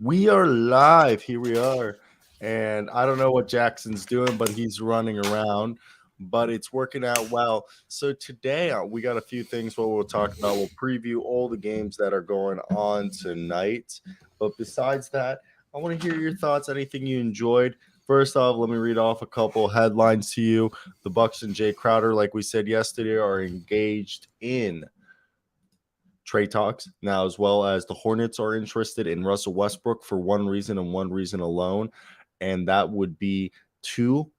We are live. Here we are. And I don't know what Jackson's doing, but he's running around. But it's working out well. So today we got a few things what we'll talk about. We'll preview all the games that are going on tonight. But besides that, I want to hear your thoughts, anything you enjoyed. First off, let me read off a couple headlines to you. The Bucks and Jay Crowder, like we said yesterday, are engaged in trade talks now, as well as the Hornets are interested in Russell Westbrook for one reason and one reason alone, and that would be to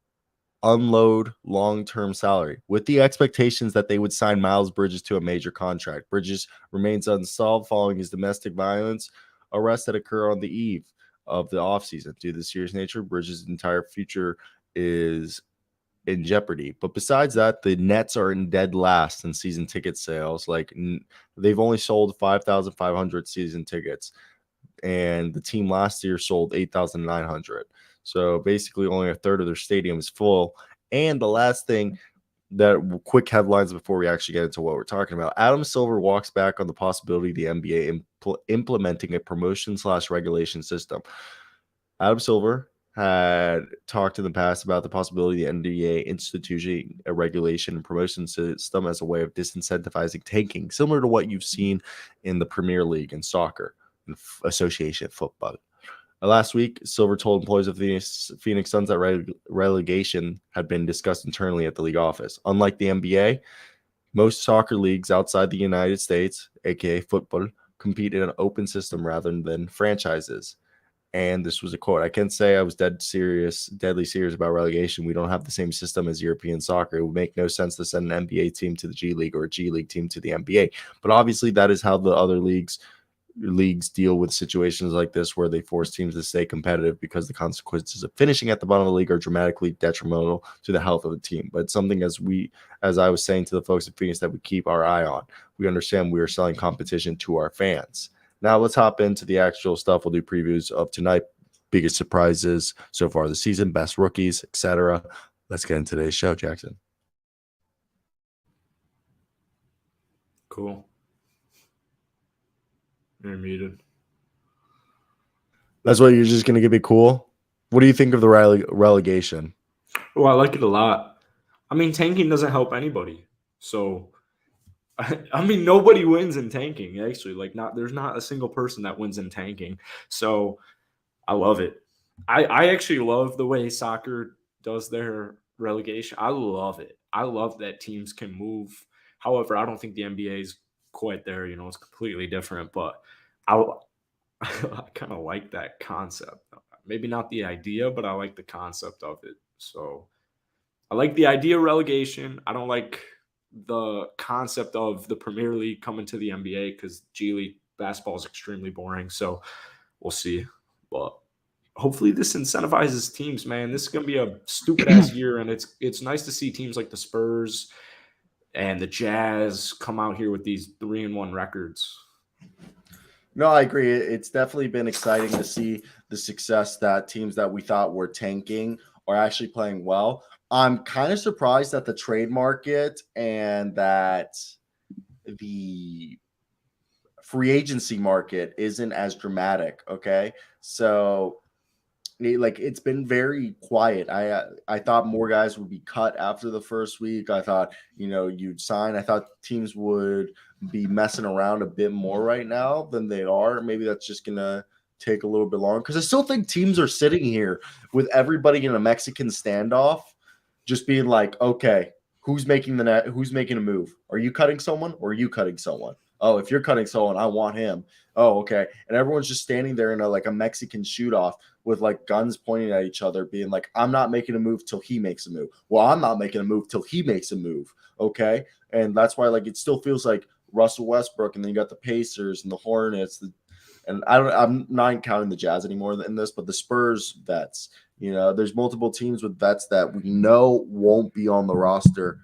unload long-term salary with the expectations that they would sign Miles Bridges to a major contract. Bridges remains unsolved following his domestic violence arrest that occurred on the eve of the offseason. Due to the serious nature, Bridges' entire future is in jeopardy. But besides that, the Nets are in dead last in season ticket sales. They've only sold 5,500 season tickets, and the team last year sold 8,900. So basically, only a third of their stadium is full. And the last thing, that quick headlines before we actually get into what we're talking about. Adam Silver walks back on the possibility of the NBA implementing a promotion/regulation system. Adam Silver had talked in the past about the possibility of the NBA instituting a regulation and promotion system as a way of disincentivizing tanking, similar to what you've seen in the Premier League in soccer and association football. Last week, Silver told employees of the Phoenix Suns that relegation had been discussed internally at the league office. Unlike the NBA, most soccer leagues outside the United States, aka football, compete in an open system rather than franchises. And this was a quote. I can't say I was deadly serious about relegation. We don't have the same system as European soccer. It would make no sense to send an NBA team to the G League or a G League team to the NBA. But obviously, that is how the other leagues deal with situations like this, where they force teams to stay competitive because the consequences of finishing at the bottom of the league are dramatically detrimental to the health of the team. But it's something, as I was saying to the folks at Phoenix, that we keep our eye on. We understand we are selling competition to our fans. Now let's hop into the actual stuff. We'll do previews of tonight, biggest surprises so far this season, best rookies, etc. Let's get into today's show, Jackson. Cool. You're muted. That's what you're just going to give me cool? What do you think of the relegation? Oh, I like it a lot. I mean, tanking doesn't help anybody. So, I mean, nobody wins in tanking, actually. There's not a single person that wins in tanking. So, I love it. I actually love the way soccer does their relegation. I love it. I love that teams can move. However, I don't think the NBA is quite there. It's completely different. But I, I kind of like that concept. Maybe not the idea, but I like the concept of it. So I like the idea of relegation. I don't like the concept of the Premier League coming to the NBA because G League basketball is extremely boring. So we'll see. But hopefully this incentivizes teams, man. This is gonna be a stupid ass year, and it's nice to see teams like the Spurs and the Jazz come out here with these 3-1 records. No, I agree. It's definitely been exciting to see the success that teams that we thought were tanking are actually playing well. I'm kind of surprised that the trade market and that the free agency market isn't as dramatic. Okay. So it's been very quiet. I thought more guys would be cut after the first week. I thought, you'd sign. I thought teams would be messing around a bit more right now than they are. Maybe that's just gonna take a little bit longer, because I still think teams are sitting here with everybody in a Mexican standoff, just being like, okay, who's making a move? Are you cutting someone or are you cutting someone? Oh, if you're cutting someone, I want him. Oh, okay. And everyone's just standing there in a Mexican shoot off with guns pointing at each other, being like, I'm not making a move till he makes a move. Well, I'm not making a move till he makes a move. Okay. And that's why it still feels like Russell Westbrook, and then you got the Pacers and the Hornets, and I'm not counting the Jazz anymore in this, but the Spurs vets. There's multiple teams with vets that we know won't be on the roster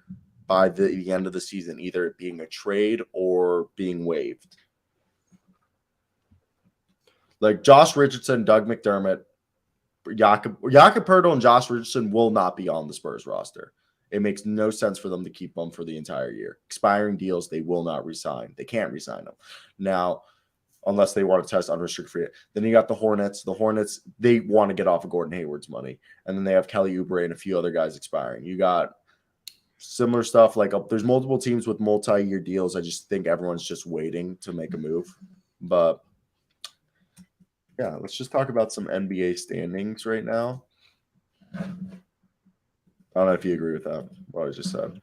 by the end of the season, either it being a trade or being waived. Like Josh Richardson, Doug McDermott, Jakob Poeltl, and Josh Richardson will not be on the Spurs roster. It makes no sense for them to keep them for the entire year. Expiring deals, they will not resign. They can't resign them. Now, unless they want to test unrestricted free. Then you got the Hornets. The Hornets, they want to get off of Gordon Hayward's money. And then they have Kelly Oubre and a few other guys expiring. You got similar stuff. Like there's multiple teams with multi-year deals. I just think everyone's just waiting to make a move. But yeah, let's just talk about some NBA standings right now. I don't know if you agree with that, what I just said.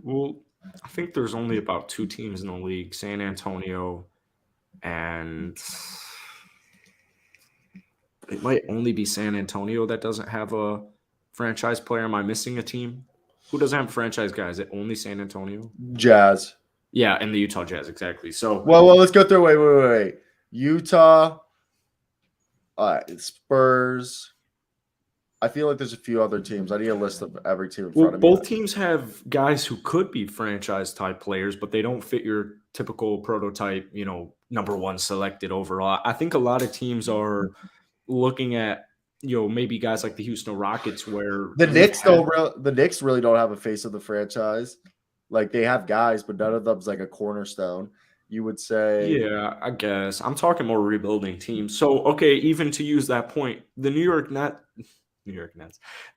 Well, I think there's only about 2 teams in the league, San Antonio, and it might only be San Antonio that doesn't have a franchise player. Am I missing a team? Who doesn't have franchise guys? Is it only San Antonio? Jazz. Yeah, and the Utah Jazz, exactly. So, well, let's go through. Wait. Utah, Spurs. I feel like there's a few other teams. I need a list of every team in front of me. Both teams have guys who could be franchise-type players, but they don't fit your typical prototype, number 1 selected overall. I think a lot of teams are looking at, maybe guys like the Houston Rockets, where the Knicks really don't have a face of the franchise. Like, they have guys, but none of them's like a cornerstone. You would say. Yeah, I guess. I'm talking more rebuilding teams. So, okay, even to use that point, the New York Nets.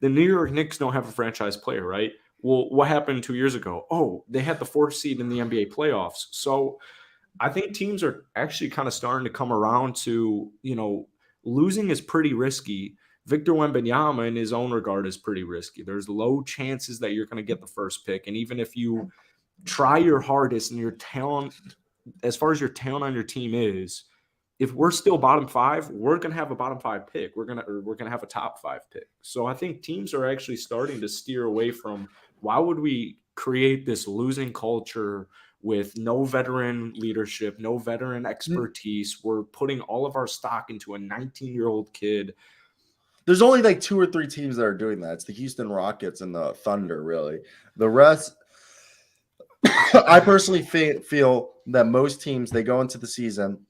The New York Knicks don't have a franchise player, right? Well, what happened 2 years ago? Oh, they had the 4th seed in the NBA playoffs. So I think teams are actually kind of starting to come around to, losing is pretty risky. Victor Wembanyama, in his own regard, is pretty risky. There's low chances that you're going to get the first pick. And even if you try your hardest and your talent, as far as your talent on your team is, if we're still bottom 5, we're going to have a bottom 5 pick. We're going to have a top 5 pick. So I think teams are actually starting to steer away from, why would we create this losing culture with no veteran leadership, no veteran expertise? We're putting all of our stock into a 19-year-old kid. There's only like 2 or 3 teams that are doing that. It's the Houston Rockets and the Thunder, really. The rest, I personally feel that most teams, they go into the season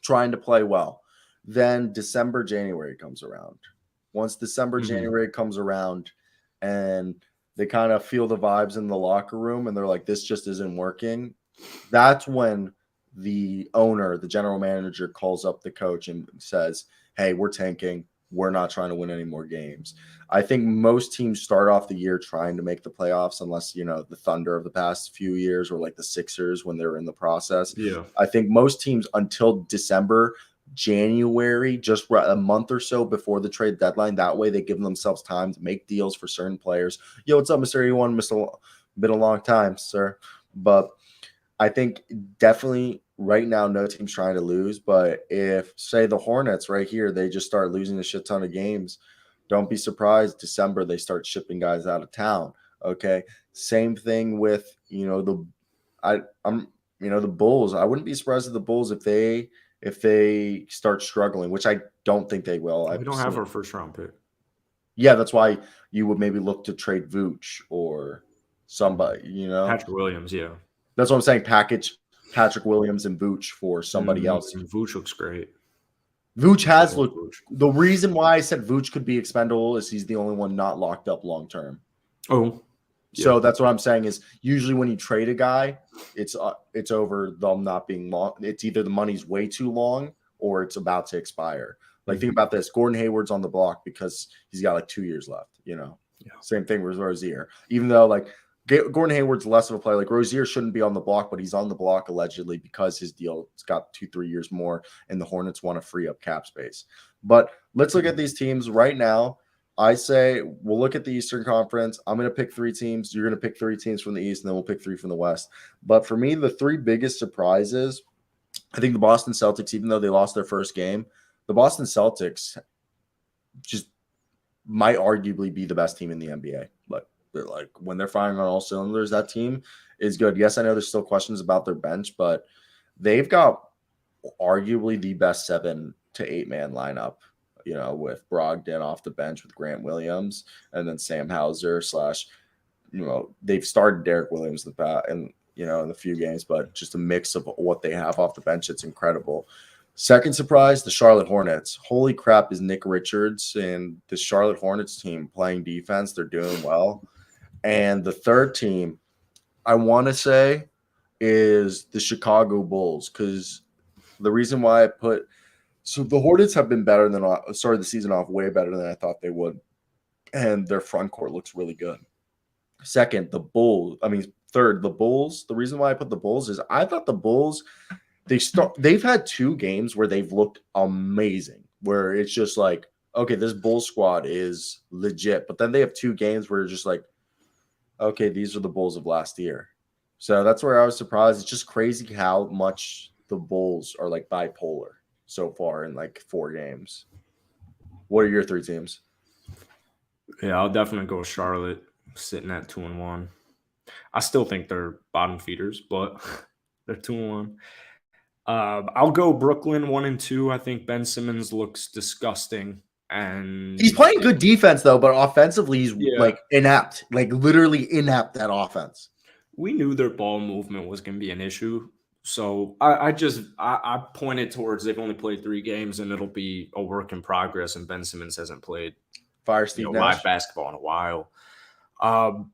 trying to play well. Then December, January comes around. Once December, January comes around, and they kind of feel the vibes in the locker room, and they're like, this just isn't working. That's when the owner, the general manager, calls up the coach and says, hey, we're tanking. We're not trying to win any more games. I think most teams start off the year trying to make the playoffs, unless, the Thunder of the past few years, or like the Sixers when they're in the process. Yeah. I think most teams until December, January, just a month or so before the trade deadline. That way they give themselves time to make deals for certain players. Yo, what's up, Mr. 81? Been a long time, sir. But I think definitely right now, no team's trying to lose. But if, say, the Hornets right here, they just start losing a shit ton of games, don't be surprised. December, they start shipping guys out of town. Okay. Same thing with, the Bulls. I wouldn't be surprised if the Bulls, if they start struggling, which I don't think they will. We don't have our 1st round pick. Yeah, that's why you would maybe look to trade Vooch or somebody, Patrick Williams, yeah. That's what I'm saying. Package Patrick Williams and Vooch for somebody else. And Vooch looks great. Vooch has looked. The reason why I said Vooch could be expendable is he's the only one not locked up long term. Oh, yeah. So that's what I'm saying is usually when you trade a guy, it's over them not being long. It's either the money's way too long or it's about to expire. Like, think about this. Gordon Hayward's on the block because he's got like 2 years left, Yeah. Same thing with Rozier. Even though like Gordon Hayward's less of a player. Like, Rozier shouldn't be on the block, but he's on the block allegedly because his deal's got 2-3 years more, and the Hornets want to free up cap space. But let's look at these teams right now. I say we'll look at the Eastern Conference. I'm going to pick 3 teams. You're going to pick 3 teams from the East, and then we'll pick 3 from the West. But for me, the 3 biggest surprises, I think the Boston Celtics, even though they lost their first game, the Boston Celtics just might arguably be the best team in the NBA. Like when they're firing on all cylinders, that team is good. Yes, I know there's still questions about their bench, but they've got arguably the best 7 to 8 man lineup, with Brogdon off the bench with Grant Williams, and then Sam Hauser / they've started Derek Williams in a few games, but just a mix of what they have off the bench. It's incredible. Second surprise, the Charlotte Hornets. Holy crap, is Nick Richards and the Charlotte Hornets team playing defense. They're doing well. And the third team, I want to say, is the Chicago Bulls, because The reason why I put so the Hornets have been better than started the season off way better than I thought they would, and their front court looks really good. Second, the Bulls. I mean, third, the Bulls. The reason why I put the Bulls is I thought the Bulls they've had 2 games where they've looked amazing, where it's just like, okay, this Bulls squad is legit, but then they have 2 games where it's just like, okay, these are the Bulls of last year. So that's where I was surprised. It's just crazy how much the Bulls are like bipolar so far in like 4 games. What are your 3 teams? Yeah, I'll definitely go with Charlotte, sitting at 2-1. I still think they're bottom feeders, but they're 2-1. I'll go Brooklyn 1-2. I think Ben Simmons looks disgusting, and He's playing good defense though, but offensively he's Yeah. like inept, like literally inept at offense. we knew their ball movement was going to be an issue. So I pointed towards they've only played 3 games, and it'll be a work in progress. And Ben Simmons hasn't played Fire Steve Nash. live basketball in a while. I'm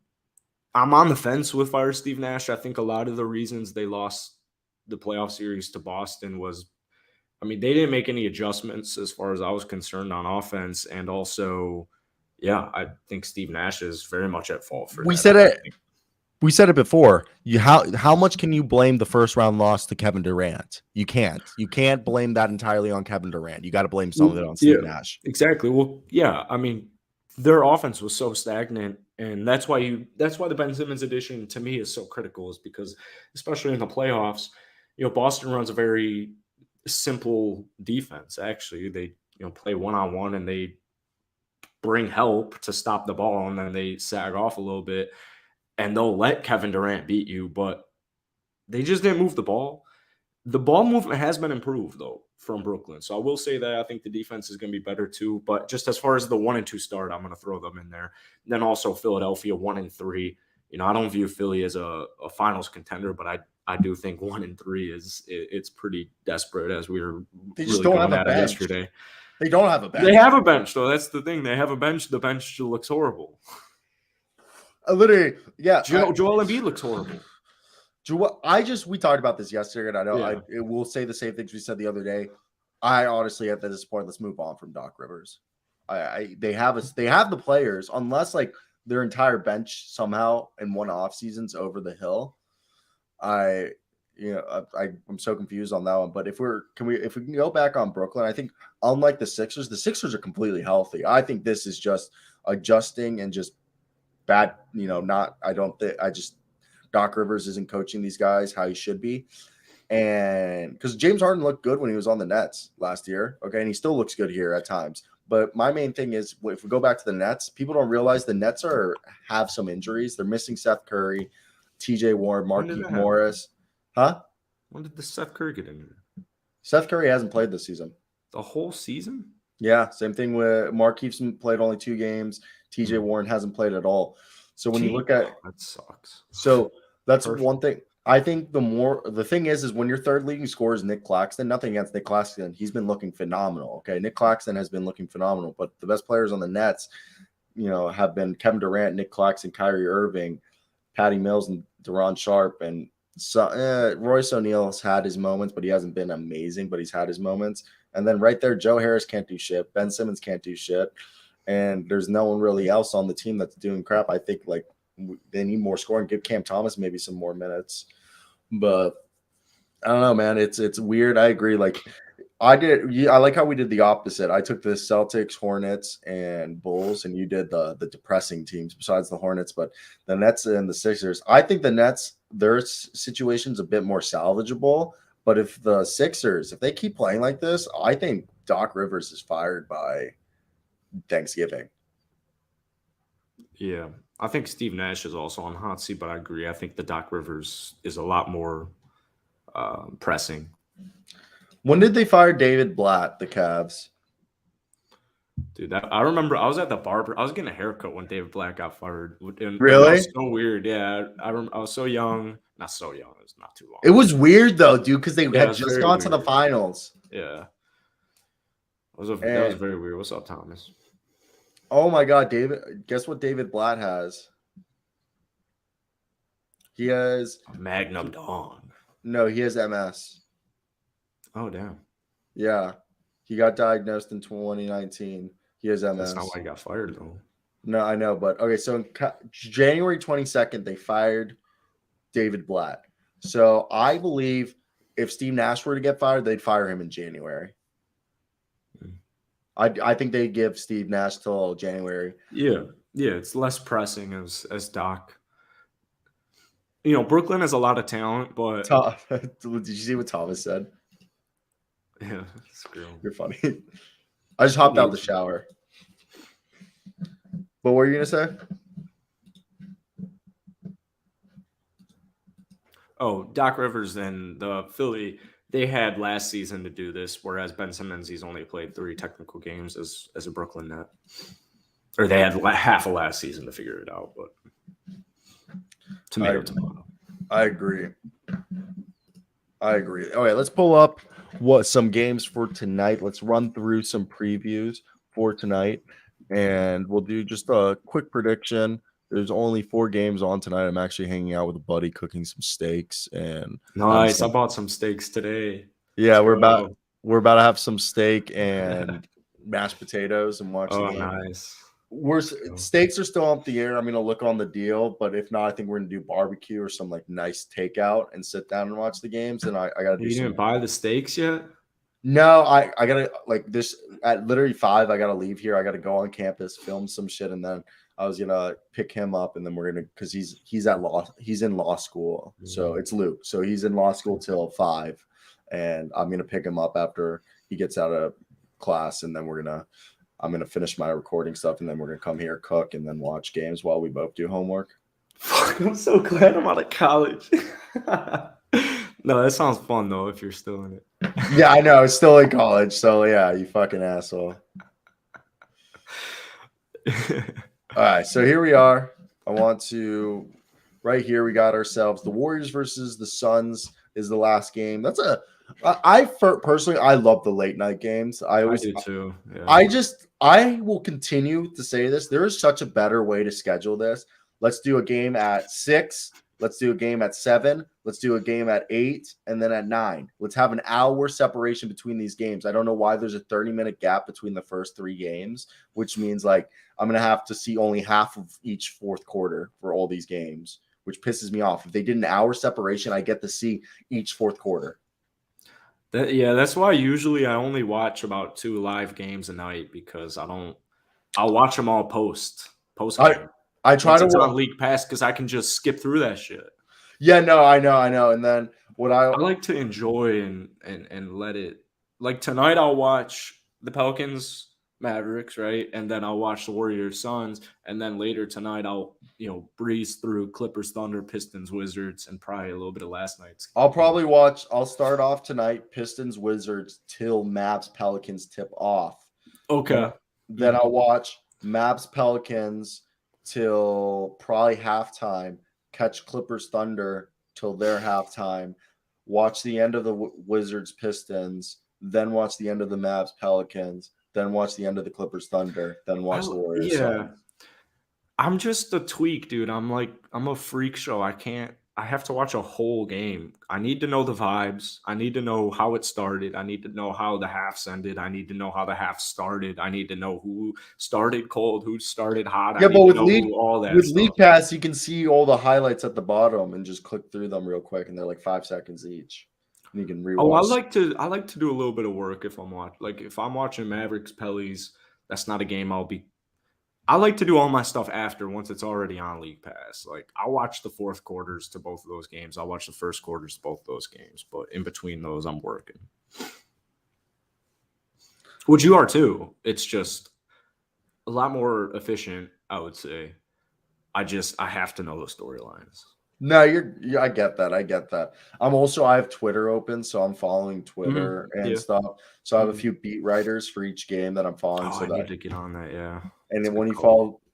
on the fence with Fire Steve Nash. I think a lot of the reasons they lost the playoff series to Boston was, I mean, they didn't make any adjustments as far as I was concerned on offense. And also, yeah, I think Steve Nash is very much at fault for that. We said it before. How much can you blame the first round loss to Kevin Durant? You can't. You can't blame that entirely on Kevin Durant. You got to blame some of it on Steve Nash. Exactly. Well, yeah. I mean, their offense was so stagnant, and that's why the Ben Simmons addition to me is so critical, is because especially in the playoffs, Boston runs a very simple defense. Actually, they play one-on-one, and they bring help to stop the ball, and then they sag off a little bit, and they'll let Kevin Durant beat you, but they just didn't move the ball. The ball movement has been improved, though, from Brooklyn. So I will say that I think the defense is going to be better, too. But just as far as the 1-2 start, I'm going to throw them in there. And then also Philadelphia 1-3. I don't view Philly as a finals contender, but I do think 1-3 it's pretty desperate, as we were they just don't have a bench yesterday. They don't have a bench. They have a bench, though. That's the thing. They have a bench. The bench looks horrible. Literally, yeah. Joel Embiid looks horrible. We talked about this yesterday, and I know I will say the same things we said the other day. I honestly, at this point, let's move on from Doc Rivers. They have the players, unless like their entire bench somehow in one off season's over the hill. I'm so confused on that one. But if we can go back on Brooklyn, I think unlike the Sixers are completely healthy. I think this is just adjusting and just bad. Doc Rivers isn't coaching these guys how he should be. And because James Harden looked good when he was on the Nets last year. Okay. And he still looks good here at times. But my main thing is, if we go back to the Nets, people don't realize the Nets have some injuries. They're missing Seth Curry, TJ Warren, Markieff Morris. Huh? When did the Seth Curry get injured? Seth Curry hasn't played this season. The whole season? Yeah. Same thing with Markieff's played only 2 games. TJ Warren hasn't played at all. So when you look at that sucks. So that's one thing. I think the thing is when your third leading scorer is Nick Claxton, nothing against Nick Claxton. He's been looking phenomenal. Okay. Nick Claxton has been looking phenomenal, but the best players on the Nets, have been Kevin Durant, Nick Claxton, Kyrie Irving, Patty Mills, and Deron Sharp. And Royce O'Neal has had his moments, but he hasn't been amazing, but he's had his moments. And then right there, Joe Harris can't do shit. Ben Simmons can't do shit. And there's no one really else on the team that's doing crap. I think like they need more scoring. Give Cam Thomas maybe some more minutes. But I don't know, man. It's weird. I agree. Like I like how we did the opposite. I took the Celtics, Hornets, and Bulls, and you did the depressing teams besides the Hornets. But the Nets and the Sixers, I think the Nets, their situation's a bit more salvageable. But if the Sixers, if they keep playing like this, I think Doc Rivers is fired by Thanksgiving. Yeah, I think Steve Nash is also on hot seat, but I agree. I think the Doc Rivers is a lot more pressing. When did they fire David Blatt, the Cavs? Dude, I remember I was at the barber. I was getting a haircut when David Blatt got fired. And really? It was so weird. Yeah, I was so young. Not so young. It was not too long. It was weird though, dude, because they had just gone to the finals. Yeah. That was very weird. What's up, Thomas? Oh my God, David! Guess what David Blatt has? He has a Magnum Dong. No, he has MS. Oh damn. Yeah, he got diagnosed in 2019. He has That's not MS. why he got fired though. No, I know, but okay. So in January 22nd, they fired David Blatt. So I believe if Steve Nash were to get fired, they'd fire him in January. I think they give Steve Nash till January. Yeah, it's less pressing as Doc. You know, Brooklyn has a lot of talent, but Did you see what Thomas said? yeah, screw 'em. You're funny. I just hopped out the shower. But what were you gonna say? Oh, Doc Rivers and the Philly, they had last season to do this, whereas Ben Simmons, he's only played 3 technical games as a Brooklyn Net. Or they had half of last season to figure it out, but tomato. I agree. Okay, let's pull up some games for tonight. Let's run through some previews for tonight, and we'll do just a quick prediction. There's only 4 games on tonight. I'm actually hanging out with a buddy cooking some steaks and Nice. I bought some steaks today. Yeah, we're about to have some steak and mashed potatoes and watch the game. Nice. Steaks are still up the air. I'm gonna look on the deal, but if not, I think we're gonna do barbecue or some like nice takeout and sit down and watch the games. And I gotta do. You didn't buy the steaks yet? No, I gotta like this at literally 5. I gotta leave here. I gotta go on campus, film some shit, and then I was gonna pick him up, and then we're gonna because he's in law school. So it's Luke. So he's in law school till 5, and I'm gonna pick him up after he gets out of class, and then I'm gonna finish my recording stuff, and then we're gonna come here, cook, and then watch games while we both do homework. Fuck, I'm so glad I'm out of college. No, that sounds fun though. If you're still in it. Yeah, I know. It's still in college, so yeah, you fucking asshole. All right, so here we are. Right here we got ourselves the Warriors versus the Suns is the last game. Personally, I love the late night games. I do too. Yeah. I will continue to say this. There is such a better way to schedule this. Let's do a game at 6. Let's do a game at 7. Let's do a game at 8 and then at 9. Let's have an hour separation between these games. I don't know why there's a 30-minute gap between the first 3 games, which means like I'm going to have to see only half of each fourth quarter for all these games, which pisses me off. If they did an hour separation, I get to see each fourth quarter. That's why usually I only watch about 2 live games a night because I'll watch them all post game. I try to on League Pass because I can just skip through that shit. Yeah, no, I know. And then I like to enjoy and let it like tonight I'll watch the Pelicans Mavericks, right? And then I'll watch the Warriors Suns, and then later tonight I'll breeze through Clippers Thunder, Pistons Wizards, and probably a little bit of last night's. I'll start off tonight Pistons Wizards till Mavs Pelicans tip off. Okay. Then I'll watch Mavs Pelicans till probably halftime, catch Clippers Thunder till their halftime, watch the end of the Wizards Pistons, then watch the end of the Mavs Pelicans, then watch the end of the Clippers Thunder, then watch the Warriors. Yeah. I'm just a tweak, dude. I'm a freak show. I have to watch a whole game. I need to know the vibes. I need to know how it started. I need to know how the halves ended. I need to know how the half started. I need to know who started cold, who started hot. Yeah, but with League Pass, you can see all the highlights at the bottom and just click through them real quick, and they're like 5 seconds each. And you can rewatch. Oh, I like to do a little bit of work if I'm watching Mavericks Pellies. That's not a game I like to do all my stuff after once it's already on League Pass. Like I'll watch the fourth quarters to both of those games. I'll watch the first quarters to both of those games. But in between those, I'm working. Which you are too. It's just a lot more efficient, I would say. I have to know the storylines. No, I get that. I have Twitter open, so I'm following Twitter and stuff. So I have a few beat writers for each game that I'm following. I need to get on that, yeah. And then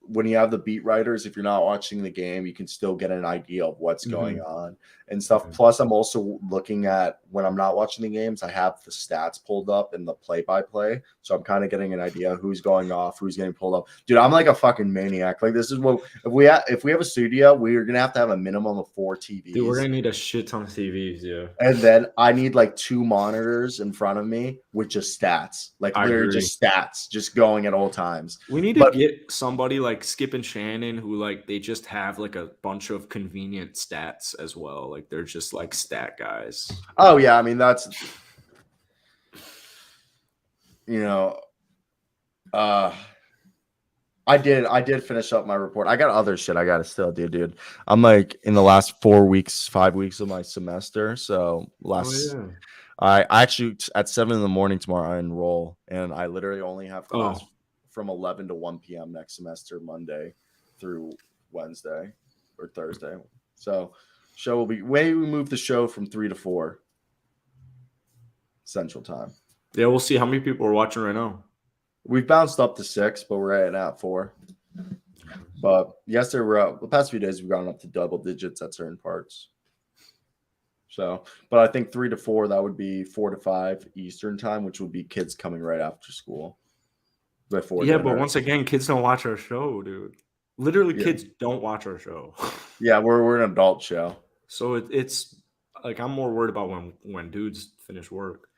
when you have the beat writers, if you're not watching the game, you can still get an idea of what's going on and stuff. Mhm. Plus, I'm also looking at when I'm not watching the games, I have the stats pulled up in the play-by-play. So I'm kind of getting an idea who's going off, who's getting pulled up. Dude, I'm like a fucking maniac. Like this is what if we have a studio, we're gonna have a minimum of 4 TVs. Dude, we're gonna need a shit ton of TVs, yeah. And then I need like 2 monitors in front of me with just stats, like I literally agree. just stats, just going at all times. We need to get somebody like Skip and Shannon who like they just have like a bunch of convenient stats as well. Like they're just like stat guys. Oh yeah, I mean that's you know, I did finish up my report. I got other shit I gotta still do, dude. I'm like in the last 4 weeks, 5 weeks of my semester. So I actually at 7 a.m. tomorrow I enroll, and I literally only have class from 11 to 1 p.m. next semester, Monday through Wednesday or Thursday. So show will be we move the show from 3 to 4 Central Time. Yeah, we'll see how many people are watching right now. We've bounced up to 6, but we're at 4. But yesterday, the past few days, we've gone up to double digits at certain parts. So, but I think 3 to 4, that would be 4 to 5 Eastern time, which would be kids coming right after school. Before dinner. But once again, kids don't watch our show, dude. Literally, kids don't watch our show. Yeah, we're an adult show. So it's like I'm more worried about when dudes finish work,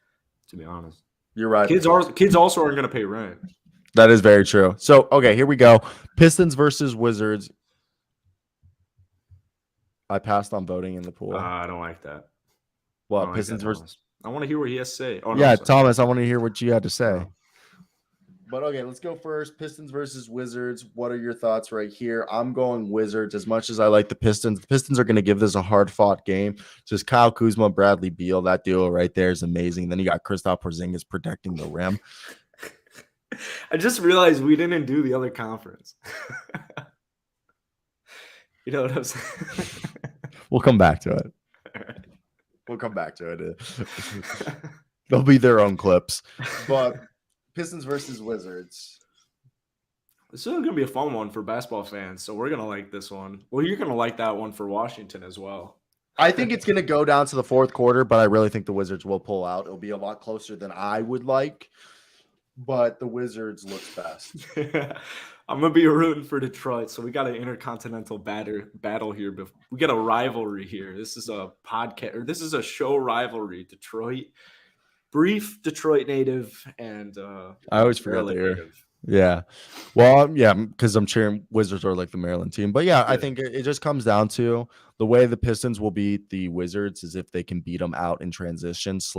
to be honest. You're right. Kids also aren't going to pay rent. That is very true. So, okay, here we go. Pistons versus Wizards. I passed on voting in the pool. I don't like that. What, Pistons versus? I want to hear what he has to say. Oh, yeah, Thomas, I want to hear what you had to say. No. But okay, let's go first. Pistons versus Wizards. What are your thoughts right here? I'm going Wizards as much as I like the Pistons. The Pistons are going to give this a hard-fought game. Just Kyle Kuzma, Bradley Beal, that duo right there is amazing. Then you got Kristaps Porzingis protecting the rim. I just realized we didn't do the other conference. You know what I'm saying? We'll come back to it. Right. We'll come back to it. They'll be their own clips. But Pistons versus Wizards. This is going to be a fun one for basketball fans, so we're going to like this one. Well, you're going to like that one for Washington as well. I think it's going to go down to the fourth quarter, but I really think the Wizards will pull out. It'll be a lot closer than I would like, but the Wizards look best. I'm going to be rooting for Detroit, so we got an intercontinental battle here. We got a rivalry here. This is a podcast, or this is a show rivalry. Detroit. Brief Detroit native and I always forget there. Yeah. Well, yeah, because I'm cheering Wizards are like the Maryland team. But yeah, I think it just comes down to the way the Pistons will beat the Wizards is if they can beat them out in transition /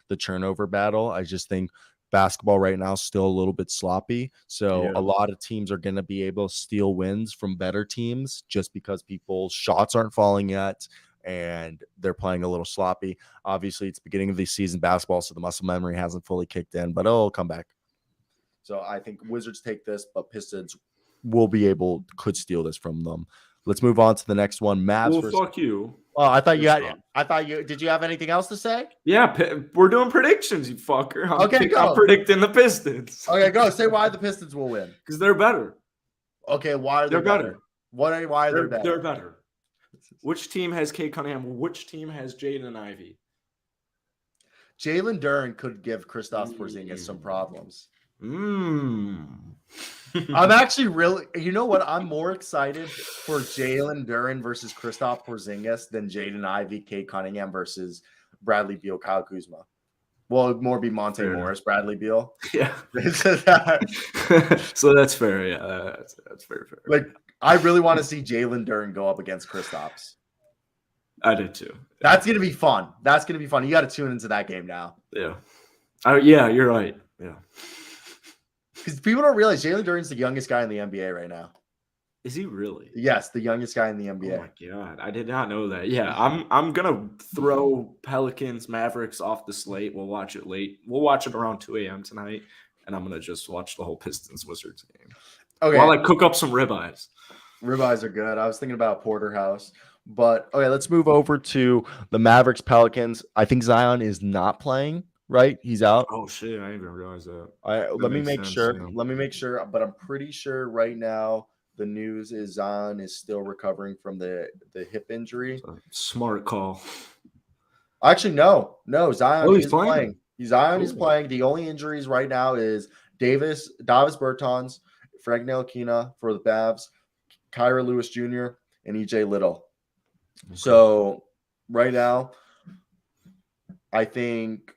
the turnover battle. I just think basketball right now is still a little bit sloppy. So a lot of teams are going to be able to steal wins from better teams just because people's shots aren't falling yet. And they're playing a little sloppy. Obviously, it's the beginning of the season basketball, so the muscle memory hasn't fully kicked in, but it'll come back. So I think Wizards take this, but Pistons could steal this from them. Let's move on to the next one. Mavs versus. Fuck you. Oh, did you have anything else to say? Yeah, we're doing predictions, you fucker. I'm predicting the Pistons. Okay, go. Say why the Pistons will win. Because they're better. Okay, why are they better? Why are they better? They're better. Which team has Kate Cunningham? Which team has Jaden Ivey? Jalen Duren could give Kristaps Porzingis some problems. I'm actually really, you know what? I'm more excited for Jalen Duren versus Kristaps Porzingis than Jaden Ivey, Kate Cunningham versus Bradley Beal, Kyle Kuzma. Well, it'd more be Monte Morris, Bradley Beal. Yeah. So that's fair. Yeah, that's very fair. Like, I really want to see Jalen Duren go up against Kristaps. I did too. That's gonna be fun. You got to tune into that game now. Yeah. Yeah, you're right. Yeah. Because people don't realize Jalen Duren's the youngest guy in the NBA right now. Is he really? Yes, the youngest guy in the NBA. Oh my god, I did not know that. Yeah, I'm gonna throw Pelicans Mavericks off the slate. We'll watch it late. We'll watch it around 2 a.m. tonight, and I'm gonna just watch the whole Pistons Wizards game. Okay. While I cook up some ribeyes. Ribeyes are good. I was thinking about porterhouse, but okay, let's move over to the Mavericks Pelicans. I think Zion is not playing. Right, he's out. Oh shit, I didn't even realize that. Let me make sure. But I'm pretty sure right now The news is Zion is still recovering from the hip injury. Smart call. Actually, no. Zion he's is playing? playing. Zion is Ooh. playing. The only injuries right now is Davis Bertans, Frank Ntilikina for the Babs, Kyra Lewis Jr., and EJ Little. Okay. So right now, I think,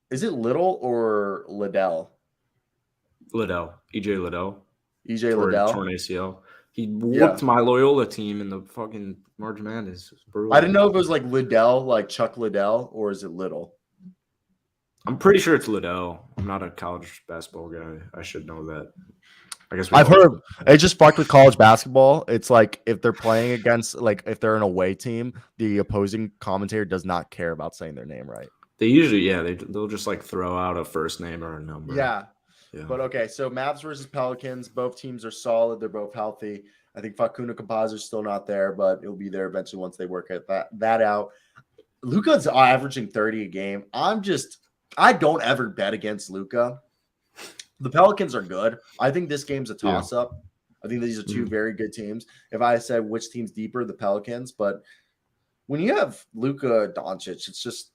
is it Little or Liddell? Liddell. EJ Liddell. EJ Liddell. Torn ACL. He whooped my Loyola team in the fucking March Madness. I didn't know if it was like Liddell, like Chuck Liddell, or is it Little? I'm pretty sure it's Liddell. I'm not a college basketball guy. I should know that. I guess I've heard it just fucked with college basketball. It's like if they're playing against, like if they're an away team, the opposing commentator does not care about saying their name right. They usually, they'll just like throw out a first name or a number. Yeah. But okay, so Mavs versus Pelicans. Both teams are solid. They're both healthy. I think Facundo Campazzo's still not there, but it'll be there eventually once they work that out. Luka's averaging 30 a game. I don't ever bet against Luka. The Pelicans are good. I think this game's a toss-up. I think these are two very good teams. If I said which team's deeper, the Pelicans. But when you have Luka Doncic, it's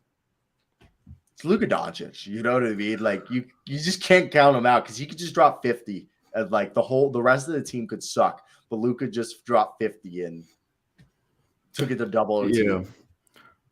Luka Doncic. You know what I mean? Like you just can't count him out because he could just drop 50 and like the rest of the team could suck. But Luka just dropped 50 and took it to double OT. Yeah.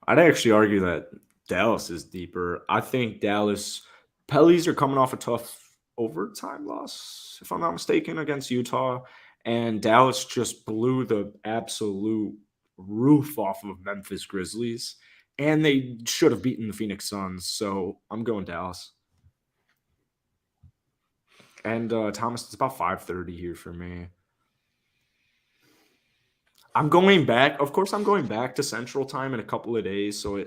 I'd actually argue that Dallas is deeper. I think Pellies are coming off a tough overtime loss, if I'm not mistaken, against Utah. And Dallas just blew the absolute roof off of Memphis Grizzlies. And they should have beaten the Phoenix Suns. So I'm going Dallas. And Thomas, it's about 5:30 here for me. I'm going back. Of course, I'm going back to Central Time in a couple of days. So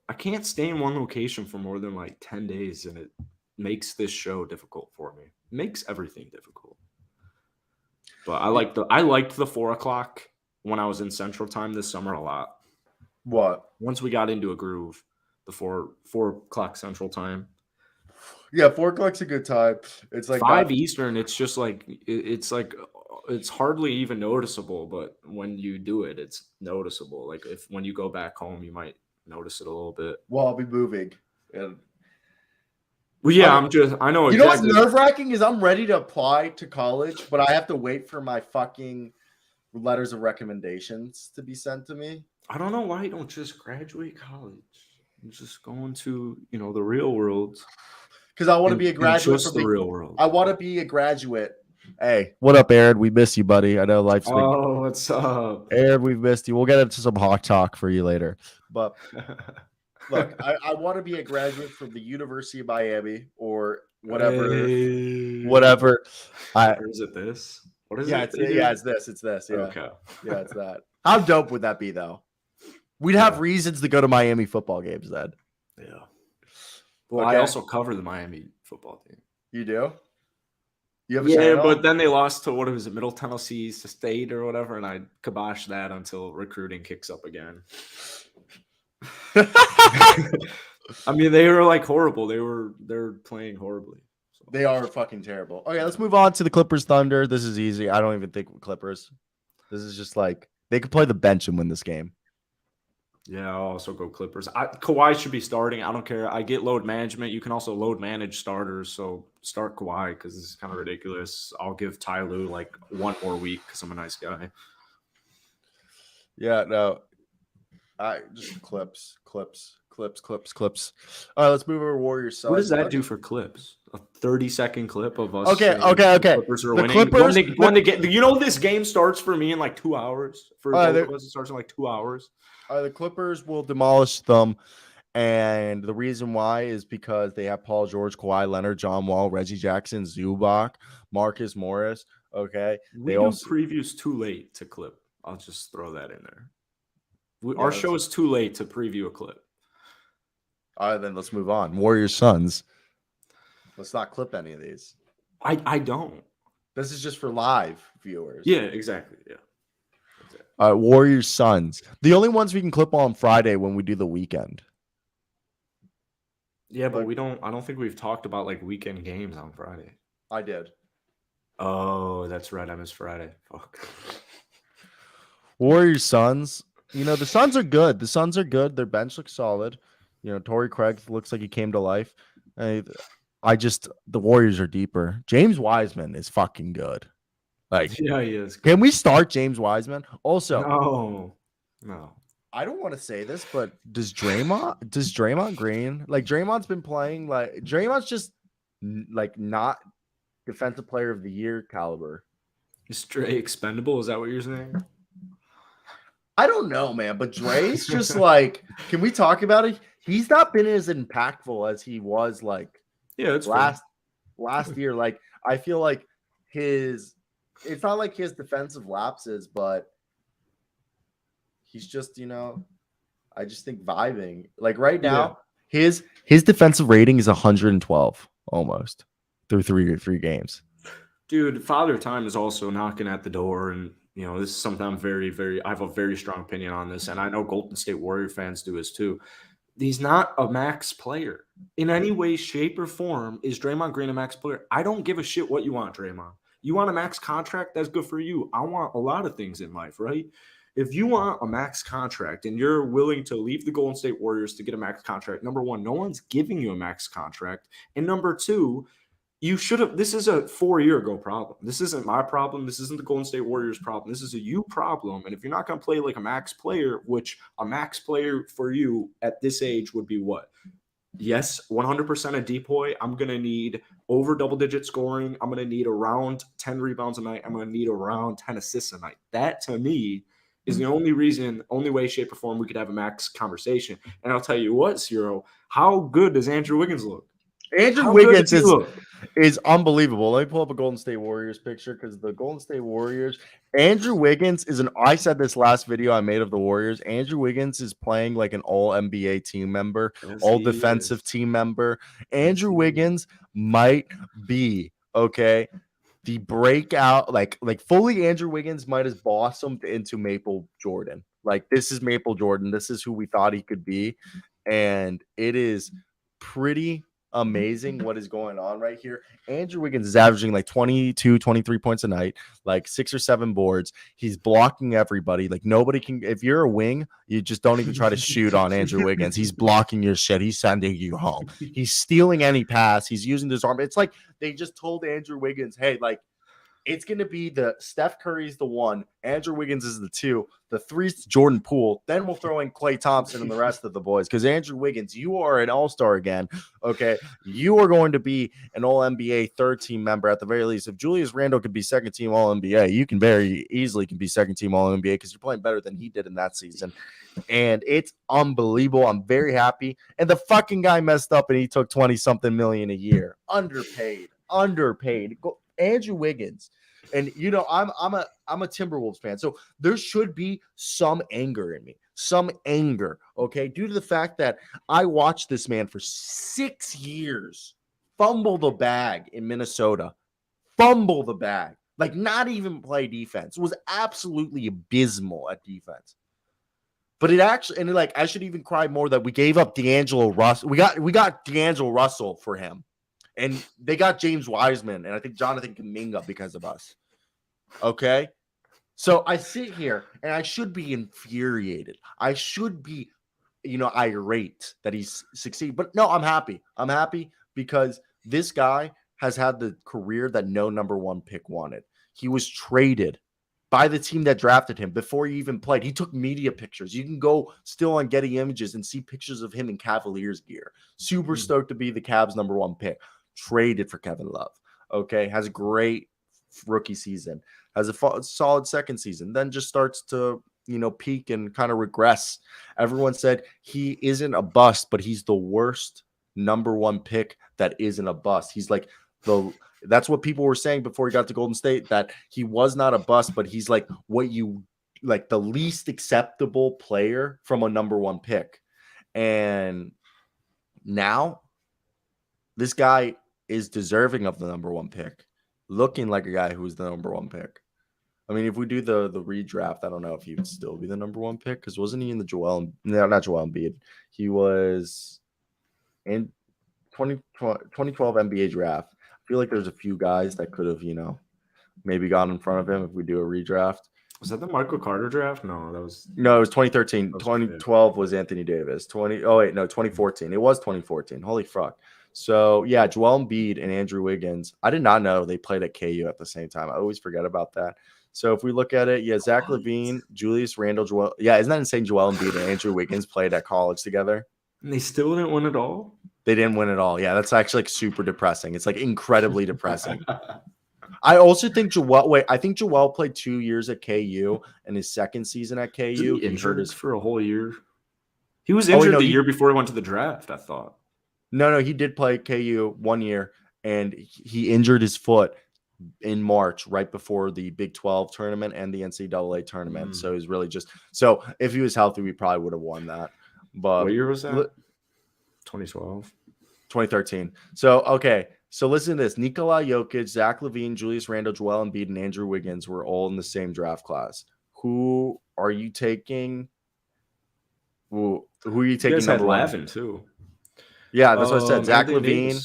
I can't stay in one location for more than like 10 days. And it makes this show difficult for me. It makes everything difficult. But I liked the 4 o'clock when I was in Central Time this summer a lot. What? Once we got into a groove, the 4 o'clock Central Time. Yeah, 4 o'clock's a good time. It's like 5 Eastern. It's just like it's hardly even noticeable, but when you do it, it's noticeable. Like when you go back home, you might notice it a little bit. Well, I'll be moving. And well, yeah, I know. You know what's nerve-wracking is I'm ready to apply to college, but I have to wait for my fucking letters of recommendations to be sent to me. I don't know why you don't just graduate college. You're just going to, the real world. Because I want to be a graduate from the real world. I want to be a graduate. Hey, what up, Aaron? We miss you, buddy. I know life's been. Oh, what's up? Aaron, we've missed you. We'll get into some hot talk for you later. But look, I want to be a graduate from the University of Miami or whatever. Hey. Whatever. Or is it this? What is it? It's this. It's this. Yeah. Okay. Yeah, it's that. How dope would that be, though? We'd have reasons to go to Miami football games then. Yeah. Well, I also cover the Miami football team. You do? You have a channel? But then they lost to what was it, Middle Tennessee State or whatever, and I kiboshed that until recruiting kicks up again. I mean, they were like horrible. They're playing horribly. So. They are fucking terrible. Okay, let's move on to the Clippers Thunder. This is easy. I don't even think Clippers. This is just like they could play the bench and win this game. Yeah, I'll also go Clippers. Kawhi should be starting. I don't care. I get load management. You can also load manage starters. So start Kawhi because this is kind of ridiculous. I'll give Ty Lue like one more week because I'm a nice guy. Yeah, no. I just clips. All right, let's move over to Warriors side. What does that do for clips? A 30-second clip of us. Okay. Clippers are winning. Clippers, this game starts for me in like 2 hours. For both of us, it starts in like 2 hours. The Clippers will demolish them, and the reason why is because they have Paul George, Kawhi Leonard, John Wall, Reggie Jackson, Zubac, Marcus Morris. Okay, we do previews too late to clip. I'll just throw that in there. Our show is too late to preview a clip. All right, then let's move on. Warriors Suns. Let's not clip any of these. I don't. This is just for live viewers. Yeah, exactly. Yeah. Warriors Suns. The only ones we can clip on Friday when we do the weekend. Yeah, but I don't think we've talked about like weekend games on Friday. I did. Oh, that's right. I missed Friday. Fuck. Warriors Suns. The Suns are good. The Suns are good. Their bench looks solid. Torrey Craig looks like he came to life. The Warriors are deeper. James Wiseman is fucking good. Like, Yeah, he is can good. we start James Wiseman? Also, No. I don't want to say this, but does Draymond Green, like, Draymond's been playing, like, Draymond's just like not defensive player of the year caliber. Is Dre expendable? Is that what you're saying? I don't know, man, but Dre's just like, can we talk about it? He's not been as impactful as he was like Yeah, that's last year. Like, I feel like it's not like his defensive lapses, but he's just, I just think vibing. Like right now, his defensive rating is 112 almost through three games. Dude, Father Time is also knocking at the door, and this is something I'm very, very. I have a very strong opinion on this, and I know Golden State Warrior fans do this too. He's not a max player in any way, shape, or form. Is Draymond Green a max player? I don't give a shit what you want, Draymond. You want a max contract? That's good for you. I want a lot of things in life, right? If you want a max contract and you're willing to leave the Golden State Warriors to get a max contract, number one, no one's giving you a max contract, and number two, you should have. This is a 4 year ago problem. This isn't my problem. This isn't the Golden State Warriors problem. This is a you problem. And if you're not going to play like a max player, which a max player for you at this age would be what? Yes, 100% a depoy. I'm going to need over double-digit scoring. I'm going to need around 10 rebounds a night. I'm going to need around 10 assists a night. That, to me, is the only way, shape, or form we could have a max conversation. And I'll tell you what, Cyro, how good does Andrew Wiggins look? Andrew Wiggins is unbelievable. Let me pull up a Golden State Warriors picture because the Golden State Warriors, Andrew Wiggins I said this last video I made of the Warriors. Andrew Wiggins is playing like an all NBA team member, all defensive team member. Andrew Wiggins might be, okay, the breakout, like fully Andrew Wiggins might have blossomed into Maple Jordan. Like, this is Maple Jordan. This is who we thought he could be. And it is pretty amazing what is going on right here. Andrew Wiggins is averaging like 22, 23 points a night, like 6 or 7 boards. He's blocking everybody. Like, nobody can, if you're a wing, you just don't even try to shoot on Andrew Wiggins. He's blocking your shit. He's sending you home. He's stealing any pass. He's using his arm. It's like they just told Andrew Wiggins, hey, like, it's going to be the Steph Curry's the 1, Andrew Wiggins is the 2, the 3's Jordan Poole. Then we'll throw in Klay Thompson and the rest of the boys. Because Andrew Wiggins, you are an all-star again. Okay. You are going to be an all-NBA third-team member at the very least. If Julius Randle could be second-team all-NBA, you can very easily be second-team all-NBA because you're playing better than he did in that season. And it's unbelievable. I'm very happy. And the fucking guy messed up and he took 20-something million a year. Underpaid. Andrew Wiggins. And I'm a Timberwolves fan, so there should be some anger in me, okay, due to the fact that I watched this man for 6 years fumble the bag in Minnesota, like not even play defense, was absolutely abysmal at defense. But it actually, and like, I should even cry more that we gave up D'Angelo Russell. We got D'Angelo Russell for him. And they got James Wiseman and I think Jonathan Kuminga because of us. Okay? So I sit here and I should be infuriated. I should be, irate that he's succeeding. But no, I'm happy. I'm happy because this guy has had the career that no number 1 pick wanted. He was traded by the team that drafted him before he even played. He took media pictures. You can go still on Getty Images and see pictures of him in Cavaliers gear. Super stoked to be the Cavs' number 1 pick. Traded for Kevin Love. Okay, has a great rookie season, has a solid second season, then just starts to peak and kind of regress. Everyone said he isn't a bust, but he's the worst number 1 pick that isn't a bust. He's like that's what people were saying before he got to Golden State, that he was not a bust, but he's like the least acceptable player from a number 1 pick. And now this guy is deserving of the number 1 pick, looking like a guy who's the number 1 pick. I mean, if we do the redraft, I don't know if he would still be the number 1 pick because wasn't he in the not Joel Embiid. He was in 2012 NBA draft. I feel like there's a few guys that could have, maybe got in front of him if we do a redraft. Was that the Michael Carter draft? No, that was No, it was 2013. That was 2012 was Anthony Davis. 2014. It was 2014. Holy fuck. So yeah, Joel Embiid and Andrew Wiggins. I did not know they played at KU at the same time. I always forget about that. So if we look at it, yeah, Zach LaVine, Julius Randle, Joel. Yeah, isn't that insane? Joel Embiid and Andrew Wiggins played at college together. and they still didn't win it all. They didn't win it all. Yeah, that's actually like super depressing. It's like incredibly depressing. I also think Joel. Wait, I think Joel played 2 years at KU, and his second season at KU, he hurt his. for a whole year. He was injured the year before he went to the draft. I thought. No, he did play KU 1 year, and he injured his foot in March, right before the Big 12 tournament and the NCAA tournament. So it was really just if he was healthy, we probably would have won that. But what year was that? 2012. 2013. So okay. So listen to this. Nikola Jokic, Zach LaVine, Julius Randle, Joel Embiid, and Andrew Wiggins were all in the same draft class. Who are you taking? Who are you taking? You guys had Lavin too. Yeah, that's what I said. Zach LaVine.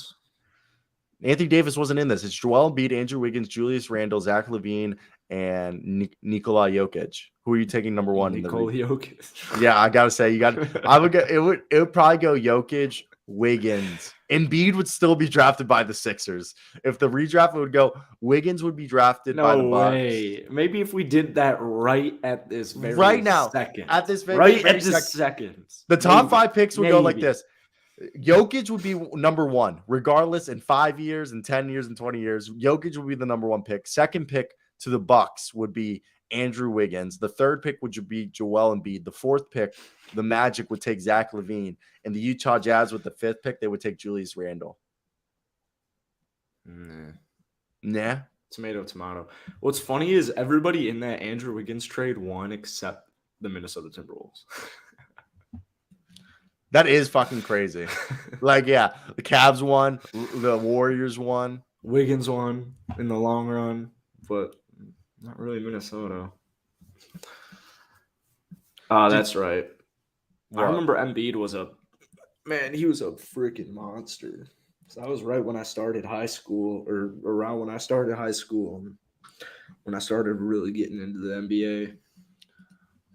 Anthony Davis wasn't in this. It's Joel Embiid, Andrew Wiggins, Julius Randle, Zach LaVine, and Nikola Jokic. Who are you taking number one? Nikola Jokic. Yeah, I gotta say, you got. I would go. It would probably go Jokic, Wiggins. Embiid would still be drafted by the Sixers. If the redraft would go, Wiggins would be drafted by the Bucks. No way. Maybe if we did that right at this very second. At this very second. The top 5 picks would go like this. Jokic would be number 1, regardless, in 5 years, and 10 years, and 20 years. Jokic would be the number 1 pick. Second pick to the Bucks would be Andrew Wiggins. The third pick would be Joel Embiid. The fourth pick, the Magic would take Zach LaVine. And the Utah Jazz with the 5th pick, they would take Julius Randle. Nah. Tomato. What's funny is everybody in that Andrew Wiggins trade won except the Minnesota Timberwolves. That is fucking crazy. Like, yeah, the Cavs won, the Warriors won. Wiggins won in the long run, but not really Minnesota. That's right. What? I remember Embiid was he was a freaking monster. So that was right when I started high school, or around when I started high school, when I started really getting into the NBA.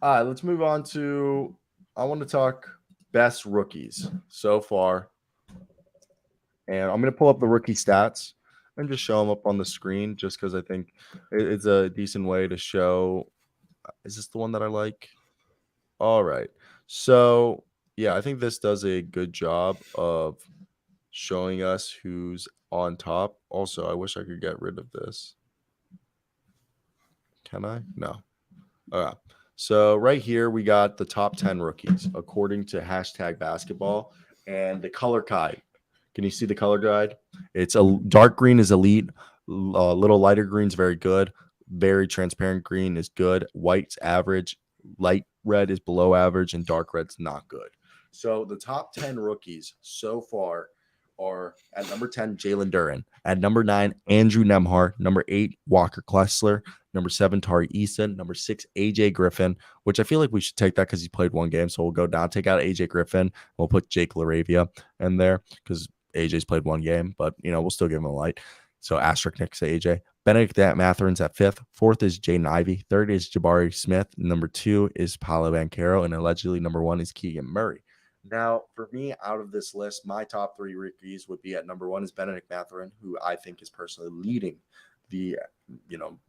All right, let's move on to, I want to talk best rookies so far. And I'm going to pull up the rookie stats and just show them up on the screen, just because I think it's a decent way to show. Is this the one that I like? All right. So, yeah, I think this does a good job of showing us who's on top. Also, I wish I could get rid of this. Can I? No. All right. So right here, we got the top 10 rookies according to #basketball and the color guide. Can you see the color guide? It's a dark green is elite. Little lighter green is very good. Very transparent green is good. White's average. Light red is below average, and dark red's not good. So the top 10 rookies so far are at number 10, Jalen Duren. At number 9, Andrew Nembhard. Number 8, Walker Kessler. Number 7, Tari Eason. Number 6, AJ Griffin, which I feel like we should take that because he played one game. So we'll go down, take out AJ Griffin. We'll put Jake LaRavia in there because AJ's played one game, but we'll still give him a light. So asterisk next to AJ. Benedict Mathurin's at 5th. 4th is Jaden Ivey. 3rd is Jabari Smith. Number 2 is Paolo Banchero. And allegedly number 1 is Keegan Murray. Now, for me, out of this list, my top 3 rookies would be at number 1 is Benedict Mathurin, who I think is personally leading the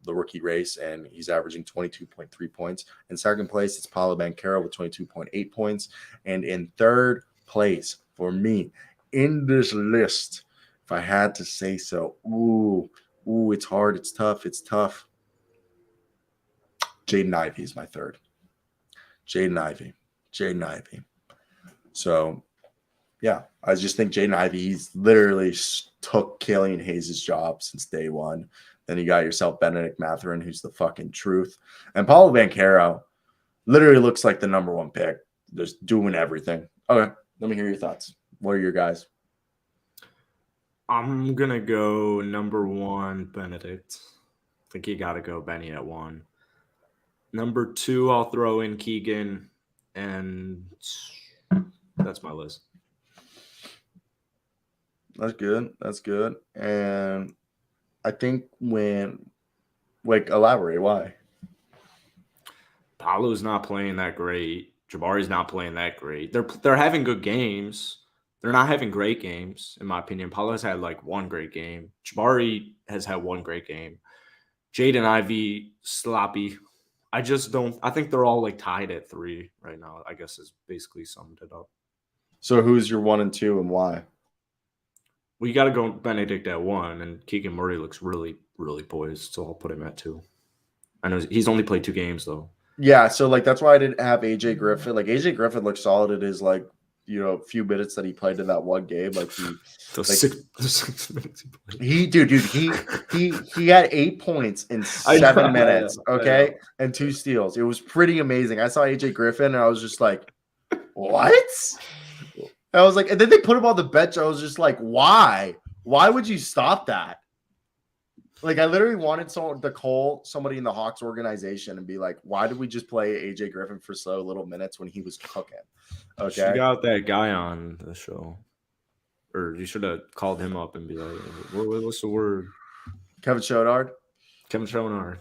rookie race, and he's averaging 22.3 points. In second place, it's Paolo Banchero with 22.8 points. And in third place for me in this list, if I had to say so, it's hard, it's tough. Jaden Ivey is my third. Jaden Ivey. So, yeah, I just think Jaden Ivey, he's literally took Killian Hayes' job since day one. Then you got yourself Benedict Mathurin, who's the fucking truth. And Paolo Banchero literally looks like the number 1 pick, just doing everything. Okay, let me hear your thoughts. What are your guys? I'm going to go number 1, Benedict. I think you got to go Benny at 1. Number 2, I'll throw in Keegan, and that's my list. That's good. And I think when Like, elaborate. Why? Paolo's not playing that great. Jabari's not playing that great. They're having good games. They're not having great games, in my opinion. Paolo has had like one great game. Jabari has had one great game. Jade and Ivy, sloppy. I just don't. I think they're all like tied at 3 right now. I guess is basically summed it up. So who's your 1 and 2 and why? Well, you got to go Benedict at 1, and Keegan Murray looks really, really poised. So I'll put him at 2. I know he's only played 2 games though. Yeah, so like that's why I didn't have AJ Griffin. Like AJ Griffin looked solid in his like few minutes that he played in that one game. Like Those 6 minutes he had 8 points in 7 minutes, okay, and 2 steals. It was pretty amazing. I saw AJ Griffin and I was just like, what? I was like, and then they put him on the bench. I was just like, why? Why would you stop that? Like, I literally wanted someone to call somebody in the Hawks organization and be like, why did we just play AJ Griffin for so little minutes when he was cooking? Okay. You got that guy on the show. Or you should have called him up and be like, what's the word? Kevin Chouinard? Kevin Chouinard.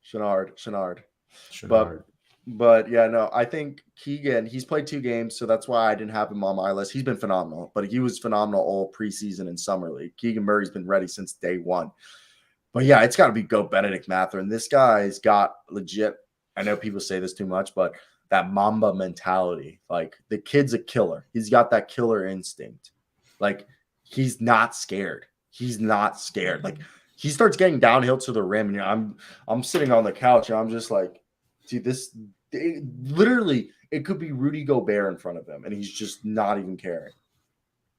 Chouinard. But yeah, no, I think Keegan, he's played 2 games, so that's why I didn't have him on my list. He's been phenomenal, but he was phenomenal all preseason and summer league. Keegan Murray's been ready since day 1. But yeah, it's got to be go Benedict Mathurin. This guy's got legit, I know people say this too much, but that Mamba mentality. Like, the kid's a killer. He's got that killer instinct. Like, he's not scared. He's not scared. Like, he starts getting downhill to the rim, and I'm sitting on the couch, and I'm just like, dude, literally, it could be Rudy Gobert in front of him, and he's just not even caring.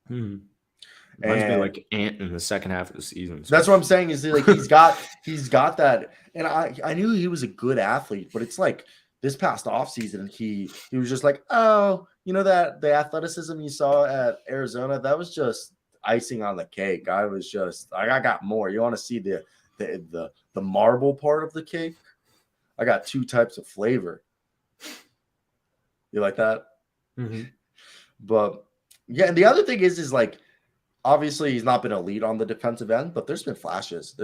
Reminds me like Ant in the second half of the season. So. That's what I'm saying is like he's got that, and I knew he was a good athlete, but it's like this past offseason he was just like, oh, that the athleticism you saw at Arizona, that was just icing on the cake. I got more. You want to see the marble part of the cake? I got 2 types of flavor. You like that? Mm-hmm. But yeah, and the other thing is like, obviously he's not been elite on the defensive end, but there's been flashes.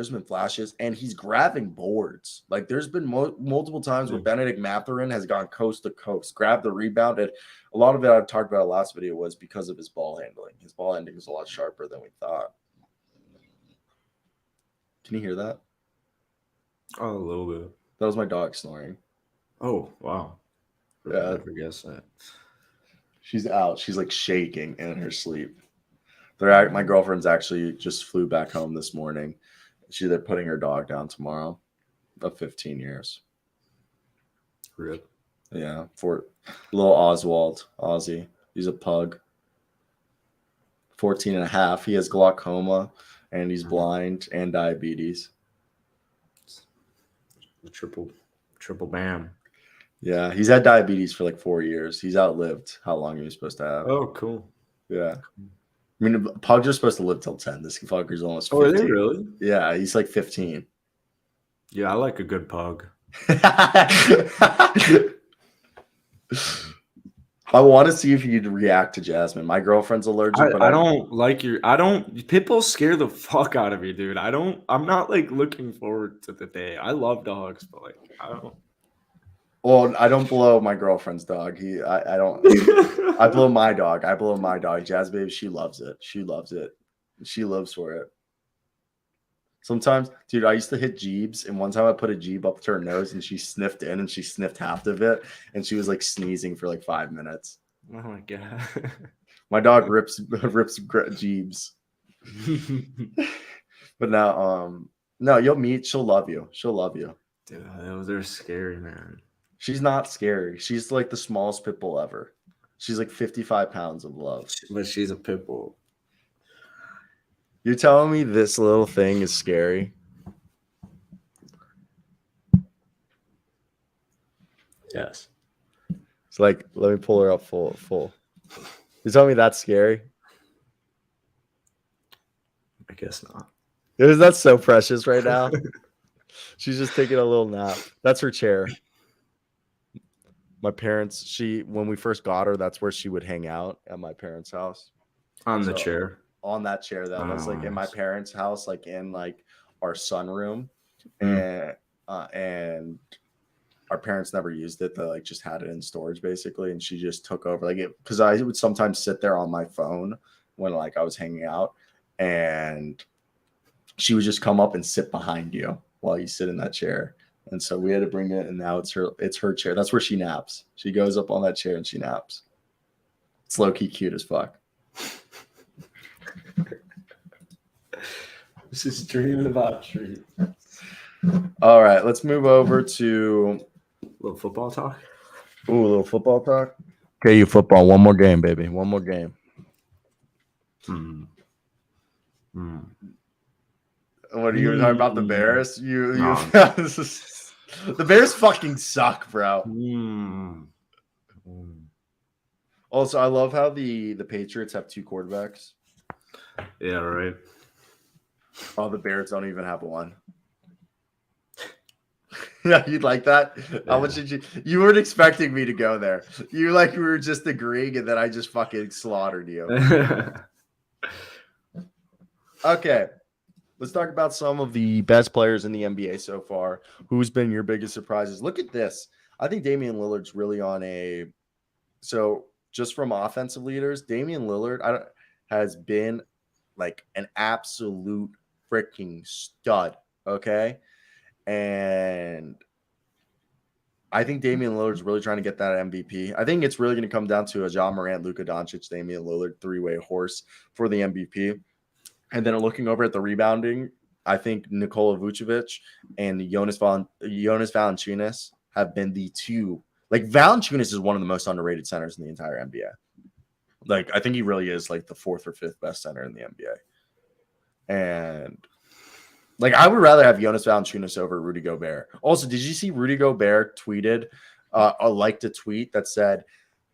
And he's grabbing boards. Like, there's been multiple times where Benedict Mathurin has gone coast to coast, grabbed the rebound, and a lot of it I've talked about last video was because of his ball handling. His ball handling is a lot sharper than we thought. Can you hear that? Oh, a little bit. That was my dog snoring. Oh, wow. Yeah. I guess that. She's out. She's like shaking in her sleep. My girlfriend's actually just flew back home this morning. They're putting her dog down tomorrow of 15 years. Rip. Yeah, for little Oswald, Ozzy. He's a pug. 14 and a half. He has glaucoma, and he's blind and diabetes. The triple bam. Yeah, he's had diabetes for like 4 years. He's outlived how long he was supposed to have. Oh, cool. Yeah. I mean, pugs are supposed to live till 10. This fucker's almost 15. Oh, are they really? Yeah, he's like 15. Yeah, I like a good pug. I want to see if you'd react to Jasmine. My girlfriend's allergic, but I don't like pit bulls scare the fuck out of me, dude. I'm not like looking forward to the day. I love dogs, but like I don't. Well, I don't blow my girlfriend's dog. I don't. I blow my dog. Jazz babe, she loves it. She lives for it. Sometimes, dude, I used to hit Jeebs, and one time I put a Jeeb up to her nose, and she sniffed in, and she sniffed half of it, and she was like sneezing for like 5 minutes. Oh my god! My dog rips Jeebs. But now, no, you'll meet. She'll love you. Dude, those are scary, man. She's not scary. She's like the smallest pit bull ever. She's like 55 pounds of love. But she's a pit bull. You're telling me this little thing is scary? Yes. It's like, let me pull her up full. You're telling me that's scary? I guess not. That's so precious right now. She's just taking a little nap. That's her chair. My parents, when we first got her, that's where she would hang out at my parents' house. On the chair. On that chair that was like in my parents' house, like in like our sunroom. And and our parents never used it. They like just had it in storage basically, and she just took over like it because I would sometimes sit there on my phone when like I was hanging out, and she would just come up and sit behind you while you sit in that chair. And so we had to bring it, and now it's her chair. That's where she naps. She goes up on that chair and she naps. It's low key cute as fuck. This is dreaming about treat. All right, let's move over to A little football talk. ooh, a little football talk. Okay, you football. One more game, baby. One more game. What are you talking about? The Bears? No. The Bears fucking suck, bro. Also, I love how the Patriots have 2 quarterbacks. Yeah, right. Oh, the Bears don't even have one. Yeah, you'd like that? How much did you weren't expecting me to go there. You like we were just agreeing, and then I just fucking slaughtered you. Okay. Let's talk about some of the best players in the NBA so far. Who's been your biggest surprises? Look at this. I think Damian Lillard's really on a so just from offensive leaders, Damian Lillard has been like an absolute freaking stud. Okay. And I think Damian Lillard's really trying to get that MVP. I think it's really going to come down to a Ja Morant, Luka Doncic, Damian Lillard 3-way horse for the MVP. And then looking over at the rebounding, I think Nikola Vucevic and Jonas Valanciunas have been the 2. Like Valanciunas is one of the most underrated centers in the entire NBA. Like I think he really is like the 4th or 5th best center in the NBA. And like I would rather have Jonas Valanciunas over Rudy Gobert. Also, did you see Rudy Gobert tweeted liked a tweet that said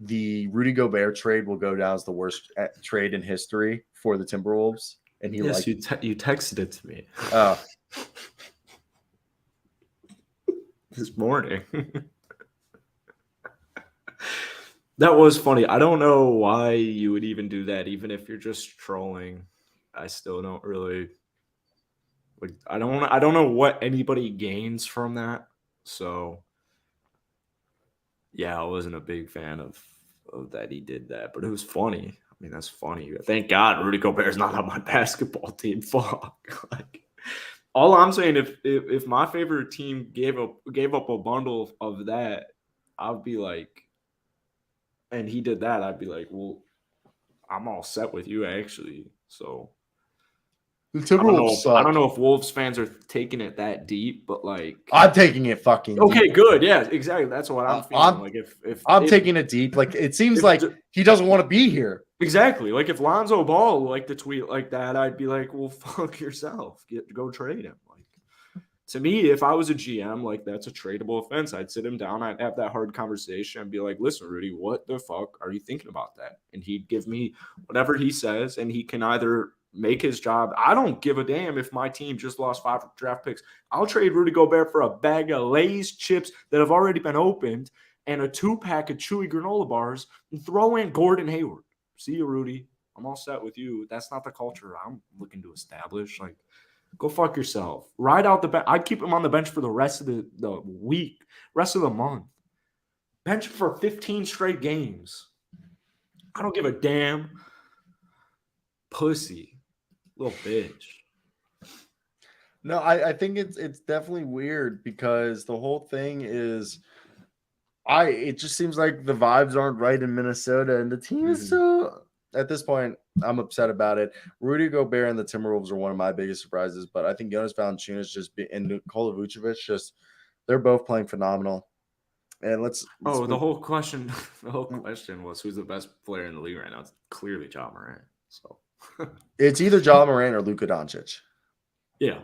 the Rudy Gobert trade will go down as the worst trade in history for the Timberwolves? And he yes, you texted it to me. Oh. This morning. That was funny. I don't know why you would even do that, even if you're just trolling. I still don't really like. I don't know what anybody gains from that. So yeah, I wasn't a big fan of that he did that, but it was funny. I mean, that's funny. Thank God Rudy Gobert's not on my basketball team. Fuck. Like, all I'm saying, if my favorite team gave up a bundle of that, I'd be like, and he did that, I'd be like, well, I'm all set with you actually. So the Timberwolves I don't know if Wolves fans are taking it that deep, but like I'm taking it fucking okay, deep. good. Yeah, exactly. That's what I'm feeling. Like if I'm taking it deep, like it seems like he doesn't want to be here. Exactly. Like if Lonzo Ball liked to tweet like that, I'd be like, well, fuck yourself. Go trade him. Like to me, if I was a GM, like that's a tradable offense. I'd sit him down, I'd have that hard conversation and be like, listen, Rudy, what the fuck are you thinking about that? And he'd give me whatever he says, and he can either make his job. I don't give a damn if my team just lost 5 draft picks. I'll trade Rudy Gobert for a bag of Lay's chips that have already been opened and a 2-pack of Chewy granola bars and throw in Gordon Hayward. See you, Rudy. I'm all set with you. That's not the culture I'm looking to establish. Like, go fuck yourself. Ride out the bench. I'd keep him on the bench for the rest of the week, rest of the month. Bench for 15 straight games. I don't give a damn. Pussy. Little bitch. No, I think it's definitely weird because the whole thing is it just seems like the vibes aren't right in Minnesota, and the team is so at this point, I'm upset about it. Rudy Gobert and the Timberwolves are one of my biggest surprises, but I think Jonas Valanciunas and Nikola Vucevic they're both playing phenomenal. And let's the whole question was who's the best player in the league right now? It's clearly Ja Morant. So it's either Ja Morant or Luka Doncic. Yeah.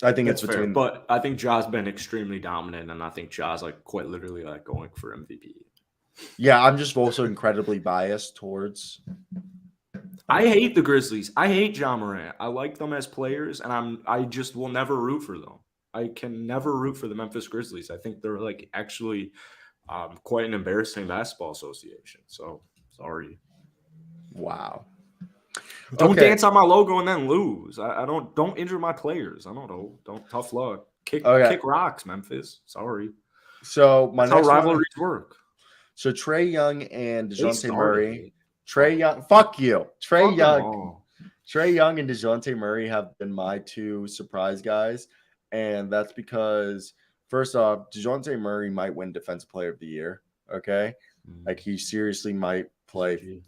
I think it's between fair, but I think Ja's been extremely dominant, and I think Ja's like quite literally like going for MVP. Yeah, I'm just also incredibly biased towards. I hate the Grizzlies. I hate Ja Morant. I like them as players, and I just will never root for them. I can never root for the Memphis Grizzlies. I think they're like actually quite an embarrassing basketball association. So sorry. Wow. Don't dance on my logo and then lose. I don't injure my players. I don't know. Don't tough luck. Kick rocks, Memphis. Sorry. So That's how rivalries work. So Trae Young and DeJounte Murray. Trae Young, fuck you. Trae Young and DeJounte Murray have been my two surprise guys. And that's because, first off, DeJounte Murray might win Defensive Player of the Year. Okay. Like, he seriously might play.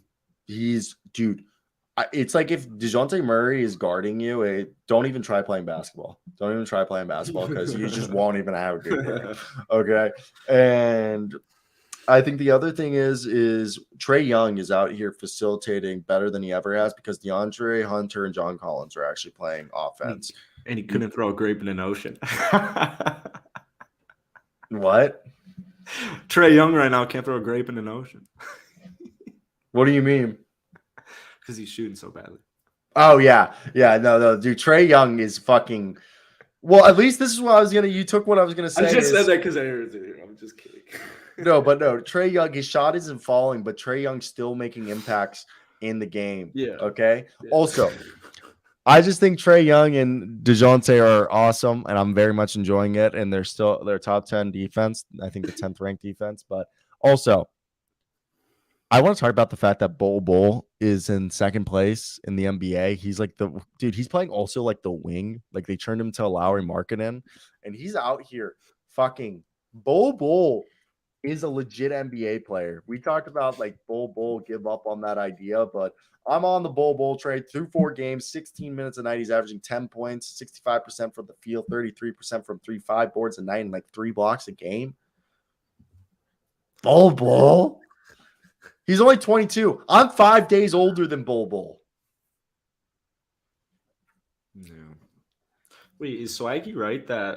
Dude, it's like if DeJounte Murray is guarding you, don't even try playing basketball. Don't even try playing basketball because you just won't even have a good game. Okay. And I think the other thing is Trae Young is out here facilitating better than he ever has because DeAndre Hunter and John Collins are actually playing offense. And he couldn't throw a grape in an ocean. What? Trae Young right now can't throw a grape in an ocean. What do you mean? Because he's shooting so badly. Oh, yeah. Yeah, no, dude. Trae Young is fucking... Well, at least this is what I was going to... You took what I was going to say. I just said that because I heard it. I'm just kidding. No, Trae Young, his shot isn't falling, but Trae Young's still making impacts in the game. Yeah. Okay? Yeah. Also, I just think Trae Young and DeJounte are awesome, and I'm very much enjoying it, and they're still their top 10 defense. I think the 10th ranked defense. But also, I want to talk about the fact that Bol is in second place in the NBA. He's like he's playing also like the wing. Like, they turned him to Lowry Markkanen, and he's out here fucking Bol is a legit NBA player. We talked about like Bol give up on that idea, but I'm on the Bol trade. Through 4 games, 16 minutes a night. He's averaging 10 points, 65% from the field, 33% from 3, 5 boards a night, and like 3 blocks a game. Bol. He's only 22. I'm 5 days older than Bol. Yeah. Wait, is Swaggy right that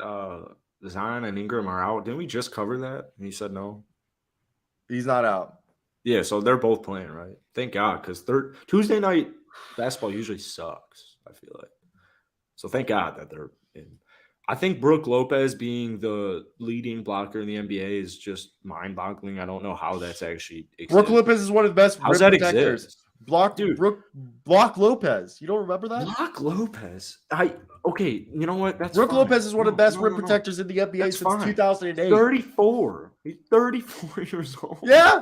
Zion and Ingram are out? Didn't we just cover that? And he said no. He's not out. Yeah, so they're both playing, right? Thank God, because Tuesday night basketball usually sucks, I feel like. So thank God that they're in. I think Brook Lopez being the leading blocker in the NBA is just mind-boggling. I don't know how that's actually exists. Brook Lopez is one of the best rim protectors. Exist? Block Lopez. You don't remember that? Block Lopez. Okay, you know what? That's Brook Lopez is one of the best rim protectors in the NBA since 2008. 34. He's 34 years old. Yeah.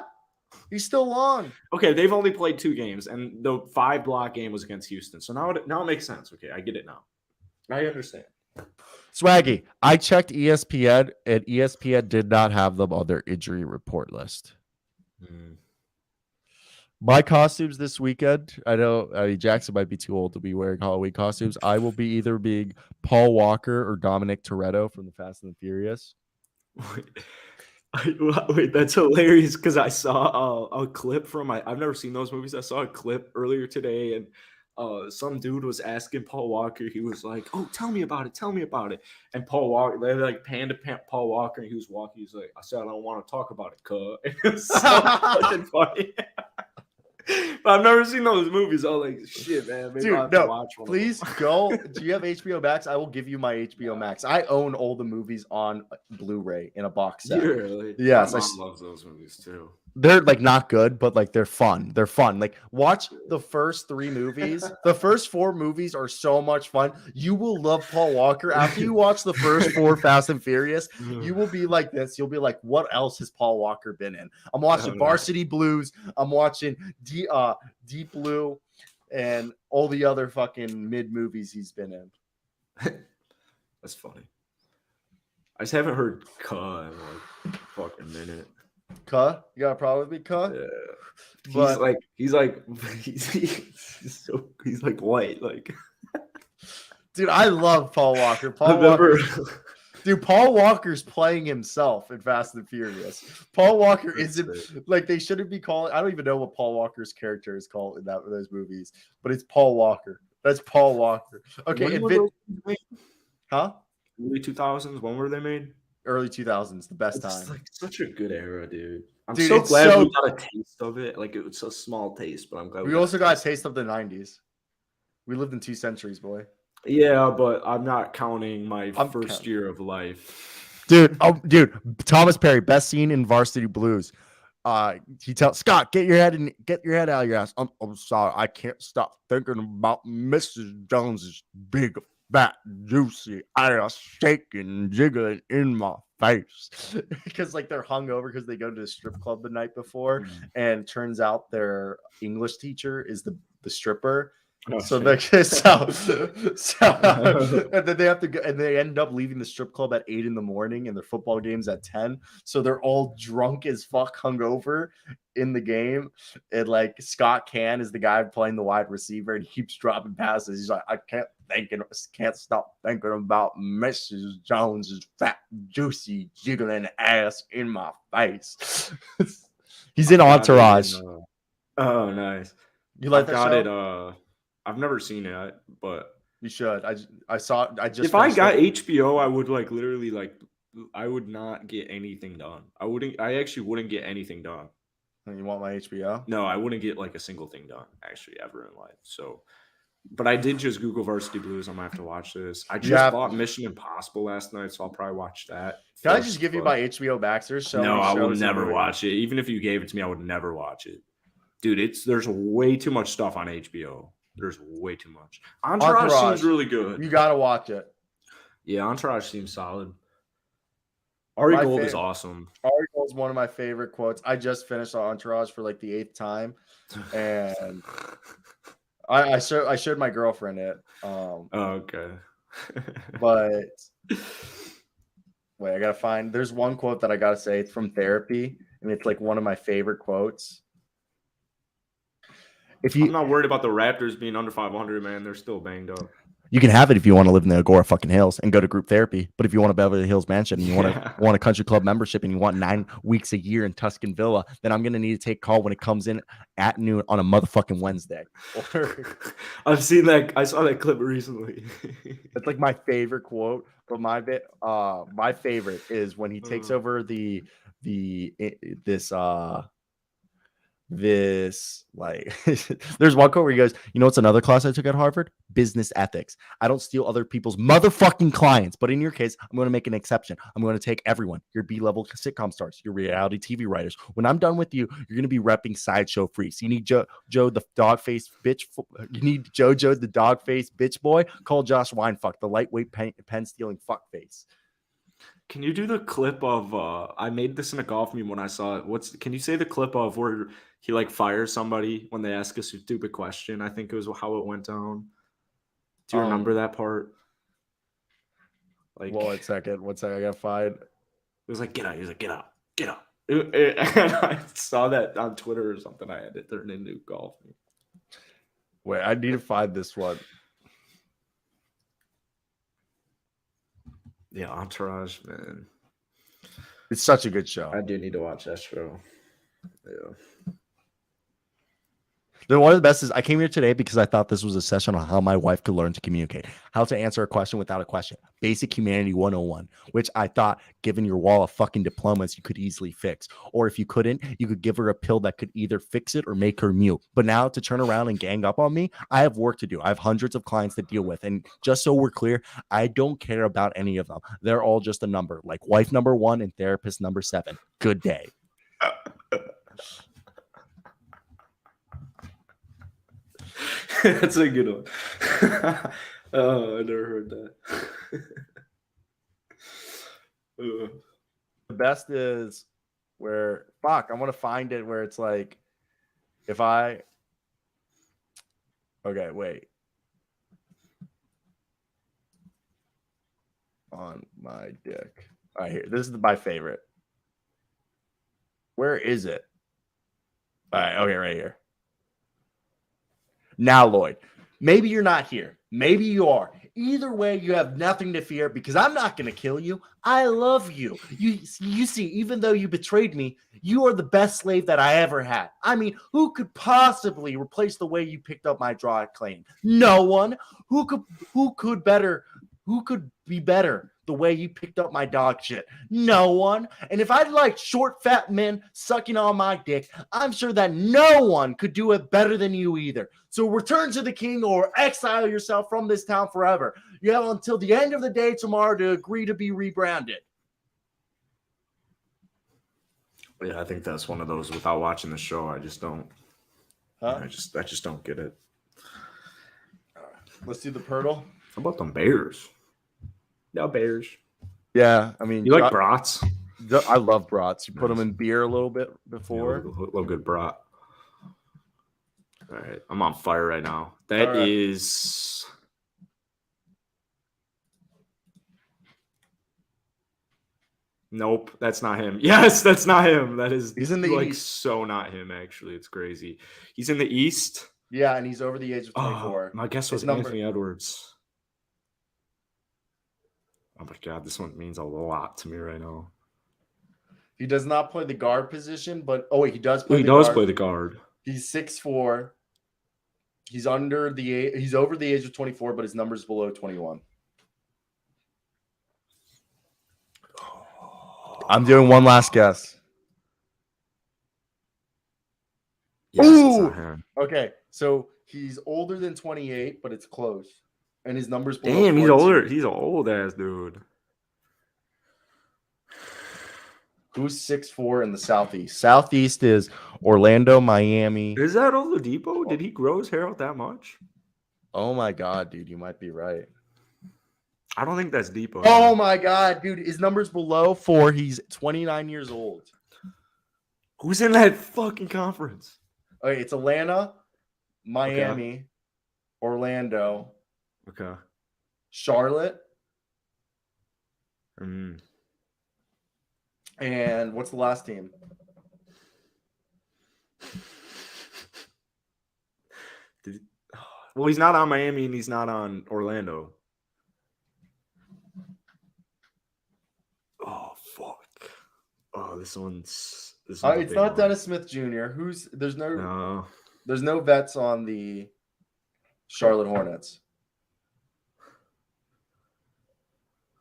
He's still long. Okay, they've only played 2 games, and the 5-block game was against Houston. So now it makes sense. Okay, I get it now. I understand. Swaggy, I checked ESPN, and ESPN did not have them on their injury report list. My costumes this weekend, I know Jackson might be too old to be wearing Halloween costumes. I will be either being Paul Walker or Dominic Toretto from the Fast and the Furious. Wait, that's hilarious because I saw a clip from I've never seen those movies. I saw a clip earlier today, and some dude was asking Paul Walker. He was like, "Oh, tell me about it." And Paul Walker, they like panned to Paul Walker, and he was walking. He's like, "I said I don't want to talk about it, cuz." It was so fucking funny. But I've never seen those movies. I was like, shit, man. Maybe I'll have to watch one. Please go. Do you have HBO Max? I will give you my HBO Max. I own all the movies on Blu-ray in a box set. Really? Yes. My mom loves those movies too. They're like not good, but like they're fun. They're fun. Like watch the first 3 movies. The first 4 movies are so much fun. You will love Paul Walker. After you watch the first 4 Fast and Furious, you will be like this. You'll be like, what else has Paul Walker been in? I'm watching Varsity Blues. I'm watching Deep Blue and all the other fucking mid movies he's been in. That's funny. I just haven't heard "Cuh" in like a fucking minute. Cuh? You got a problem with me, Cuh? Yeah. He's like white. Like, dude, I love Paul Walker. Dude, Paul Walker's playing himself in Fast and Furious. Paul Walker isn't like they shouldn't be calling. I don't even know what Paul Walker's character is called in those movies, but it's Paul Walker. That's Paul Walker. Okay, huh? Early 2000s. When were they made? Early 2000s, the best time. Like such a good era, dude. I'm so glad we got a taste of it. Like, it was a small taste, but I'm glad we also got a taste of the 90s. We lived in 2 centuries, boy. Yeah, but I'm not counting my first year of life. Dude, Thomas Perry, best scene in Varsity Blues. He tells Scott, get your head out of your ass. I'm sorry, I can't stop thinking about Mrs. Jones's big fat, juicy ass shaking, jiggling in my face. Because like they're hungover because they go to the strip club the night before, and turns out their English teacher is the stripper. Oh, So and then they have to go, and they end up leaving the strip club at 8 a.m, and their football game's at 10. So they're all drunk as fuck, hungover in the game. And like Scott Can is the guy playing the wide receiver, and he keeps dropping passes. He's like, I can't stop thinking about Mrs. Jones's fat, juicy, jiggling ass in my face. He's in Entourage. Oh, nice. You like that show? I've never seen it, but you should. I saw. I just. If I got HBO, I would like literally like. I would not get anything done. I actually wouldn't get anything done. You want my HBO? No, I wouldn't get like a single thing done actually ever in life. So, but I did just Google Varsity Blues. I'm gonna have to watch this. I just bought Mission Impossible last night, so I'll probably watch that. Can I just give you my HBO Max? There's so no, many I will shows never watch it. Even if you gave it to me, I would never watch it. Dude, there's way too much stuff on HBO. There's way too much. Entourage seems really good. You gotta watch it. Yeah, Entourage seems solid. Ari Gold is awesome. Ari Gold is one of my favorite quotes. I just finished Entourage for like the 8th time, and I showed my girlfriend it. Okay. But wait, I gotta find. There's one quote that I gotta say. It's from Therapy, and it's like one of my favorite quotes. I'm not worried about the Raptors being under 500, man. They're still banged up. You can have it if you want to live in the Agora fucking Hills and go to group therapy. But if you want a Beverly Hills mansion and you want a country club membership and you want 9 weeks a year in Tuscan Villa, then I'm gonna need to take call when it comes in at noon on a motherfucking Wednesday. I've seen that. I saw that clip recently. It's like my favorite quote. But my favorite is when he takes over this like there's one quote where he goes, you know what's another class I took at Harvard? Business ethics. I don't steal other people's motherfucking clients, but in your case, I'm going to make an exception. I'm going to take everyone, your B-level sitcom stars, your reality TV writers. When I'm done with you, you're going to be repping sideshow freaks. You need Joe the dog-faced bitch. You need JoJo the dog-faced bitch boy. Call Josh Winefuck the lightweight pen-stealing fuckface. Can you do the clip of I made this in a golf meme when I saw it. Can you say the clip of where he like fires somebody when they ask a stupid question? I think it was how it went down. Do you remember that part? Like, well, one second, I gotta find. It was like, get out. He was like, get out. And I saw that on Twitter or something. I had to turn into golf meme. Wait, I need to find this one. Yeah, Entourage, man. It's such a good show. I do need to watch that show. Yeah. Then one of the best is I came here today because I thought this was a session on how my wife could learn to communicate, how to answer a question without a question, basic humanity 101, which I thought, given your wall of fucking diplomas, you could easily fix. Or if you couldn't, you could give her a pill that could either fix it or make her mute. But now to turn around and gang up on me, I have work to do. I have hundreds of clients to deal with. And just so we're clear, I don't care about any of them. They're all just a number, like wife number 1 and therapist number 7. Good day. That's a good one. Oh, I never heard that. The best is where I want to find it where it's like okay, wait. On my dick. All right, here. This is my favorite. Where is it? All right, okay, right here. Now, Lloyd, maybe you're not here. Maybe you are. Either way, you have nothing to fear because I'm not going to kill you. I love you. You see, even though you betrayed me, you are the best slave that I ever had. I mean, who could possibly replace the way you picked up my draw claim? No one. Who could be better the way you picked up my dog shit? No one. And if I like short, fat men sucking on my dick, I'm sure that no one could do it better than you either. So return to the king or exile yourself from this town forever. You have until the end of the day tomorrow to agree to be rebranded. Yeah, I think that's one of those without watching the show. I just don't. I just don't get it. Let's do the Purtle. How about them Bears? Yeah, Bears. Yeah, I mean, You like brats? I love brats. You put them in beer a little bit before. Yeah, a little good brat. All right, I'm on fire right now. That is. Nope, that's not him. Yes, that's not him. That is He's in the East. So not him, actually. It's crazy. He's in the East? Yeah, and he's over the age of 24. My guess was Anthony Edwards. Oh my God, this one means a lot to me right now. He does not play the guard position, but he does play he does play the guard. He's 6'4". He's over the age of 24, but his number's below 21. I'm doing one last guess. Yes, it's not him. Okay, so he's older than 28, but it's close. And his number's below 14. He's older. He's an old ass dude. Who's 6'4" in the Southeast? Southeast is Orlando, Miami. Is that Oladipo? Did he grow his hair out that much? Oh my God, dude, you might be right. I don't think that's Depot. Oh my God, dude, his number's below 4. He's 29 years old. Who's in that fucking conference? Okay, it's Atlanta, Miami, Orlando, Charlotte, and what's the last team? Well, he's not on Miami and he's not on Orlando. Oh fuck! Oh, this one's it's not Dennis Smith Jr. There's no vets on the Charlotte Hornets.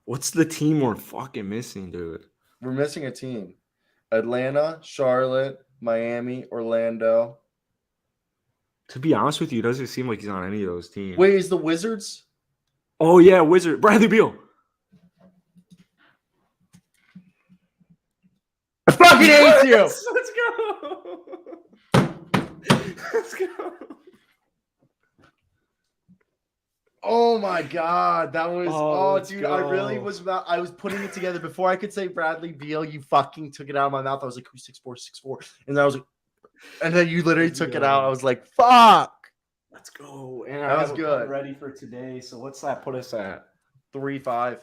What's the team we're fucking missing, dude? We're missing a team. Atlanta, Charlotte, Miami, Orlando. To be honest with you, it doesn't seem like he's on any of those teams. Wait, is the Wizards? Oh yeah, Wizard. Bradley Beal. I fucking hate you. Let's go. Let's go. Oh my God, that was dude! Go. I really was I was putting it together before I could say Bradley Beal. You fucking took it out of my mouth. I was like, who's 6'4", 6'4", and then I was like, and then you literally took it out. I was like, fuck. Let's go. And that was good. Ready for today. So what's that put us at? 3-5.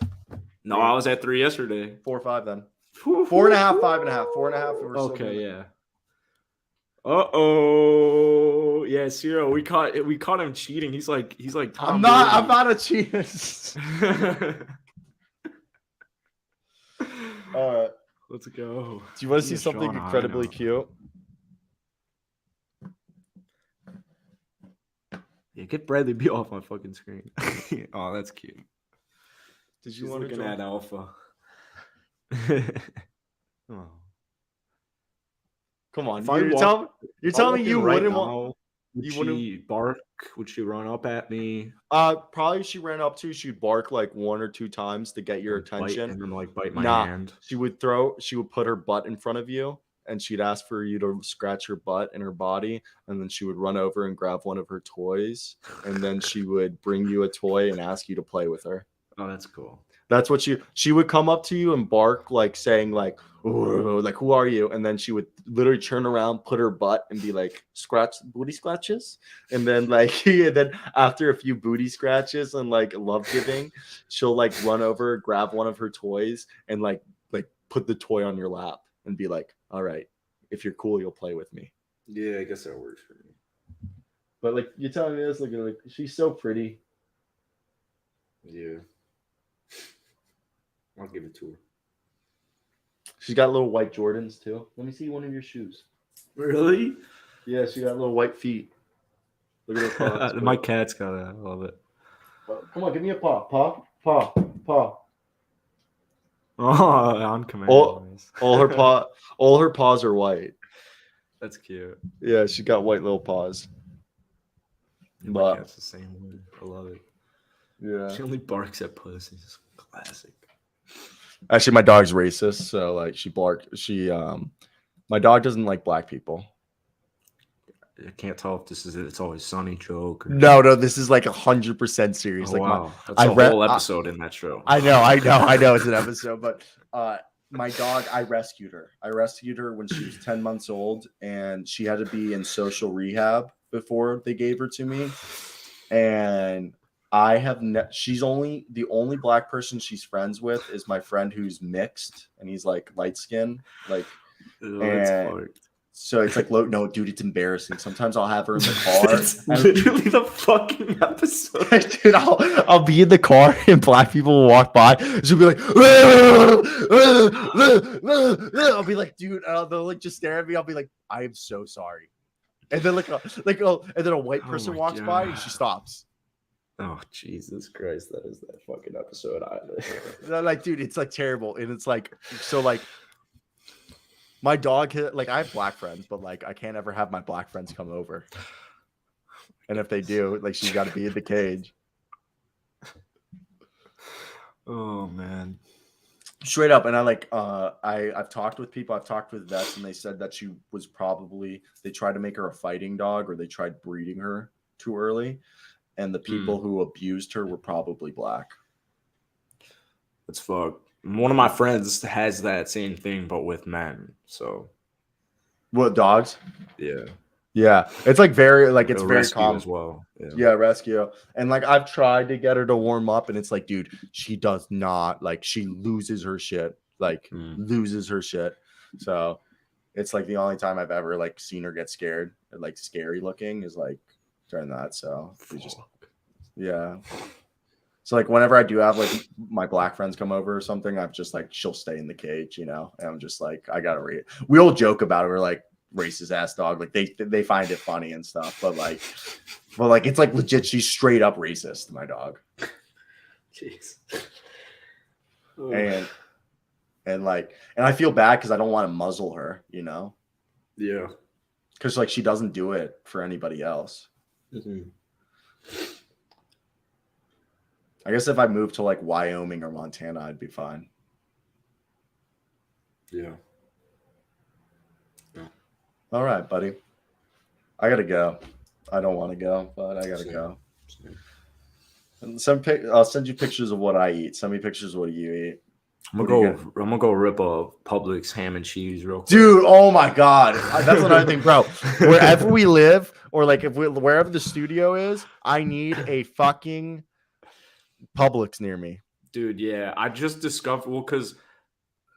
No, I was at 3 yesterday. 4-5 then. 4.5, 5.5, 4.5. Okay, yeah. Uh-oh. Yeah, Cyro, we caught him cheating. He's like Tom Brady. I'm not a cheater. All right. Let's go. Do you want to see something incredibly cute? Yeah, get Bradley Beal off my fucking screen. Oh, that's cute. Did you want to at Alpha? Oh. Come on, you're telling me you wouldn't want. Would she bark? Would she run up at me? Probably she ran up to. She'd bark like 1 or 2 times to get your attention, and then bite my hand. She would put her butt in front of you, and she'd ask for you to scratch her butt and her body, and then she would run over and grab one of her toys, and then she would bring you a toy and ask you to play with her. Oh, that's cool. That's what she would come up to you and bark, like saying like, like, who are you? And then she would literally turn around, put her butt and be like, booty scratches. And then like, and then after a few booty scratches and like love giving, she'll like run over, grab one of her toys and like put the toy on your lap and be like, all right, if you're cool, you'll play with me. Yeah, I guess that works for me. But like, you're telling me this, like she's so pretty. Yeah. I'll give it to her. She's got little white Jordans too. Let me see one of your shoes. Really? Yeah, she got little white feet. Look at her paws. My cat's got that. I love it. Come on, give me a paw. Paw. Oh, on command. All her paws are white. That's cute. Yeah, she got white little paws. My cat's the same way. I love it. Yeah. She only barks at pussy. It's classic. Actually, my dog's racist, so like my dog doesn't like black people. I can't tell if this is It's Always Sunny joke. Or... No, this is like 100% serious. Oh, like wow, that's I a read. whole episode in that show. I know it's an episode, but my dog, I rescued her. I rescued her when she was 10 months old, and she had to be in social rehab before they gave her to me. And she's the only black person she's friends with is my friend who's mixed, and he's like light skin, like, That's fucked. so it's like, no, dude, it's embarrassing. Sometimes I'll have her in the car. It's literally the fucking episode. Dude, I'll be in the car and black people will walk by. She'll be like, I'll be like, dude, they'll like just stare at me. I'll be like, I am so sorry. And then and then a white person walks by and she stops. Oh, Jesus Christ, that is that fucking episode. Like, dude, it's like terrible. And it's like, so like, my dog, like, I have black friends, but like, I can't ever have my black friends come over. And if they do, like, she's got to be in the cage. Oh man, straight up. And I like, I've talked with people, I've talked with vets, and they said that she was they tried to make her a fighting dog, or they tried breeding her too early. And the people who abused her were probably black. That's fucked. One of my friends has that same thing, but with men. So, what, dogs? Yeah. It's like it's very common as well. Yeah, rescue. And like, I've tried to get her to warm up, and it's like, dude, she does not, like, she loses her shit. Loses her shit. So it's like the only time I've ever like seen her get scared or like scary looking is like during that. So yeah. So like, whenever I do have like my black friends come over or something, I've just like, she'll stay in the cage, and I'm just like, I gotta read. We all joke about it. We're like, racist ass dog. Like they find it funny and stuff, but like it's like legit. She's straight up racist, my dog. Jeez. And I feel bad because I don't want to muzzle her, Yeah. Because like, she doesn't do it for anybody else. Mm-hmm. I guess if I moved to like Wyoming or Montana, I'd be fine. Yeah. All right, buddy. I gotta go. I don't want to go, but I gotta go. And I'll send you pictures of what I eat. Send me pictures of what you eat. I'm gonna go rip a Publix ham and cheese real quick. Dude, oh my god. That's another thing, bro. Wherever we live, or like wherever the studio is, I need a fucking Publix near me. Dude, yeah. I just discovered, because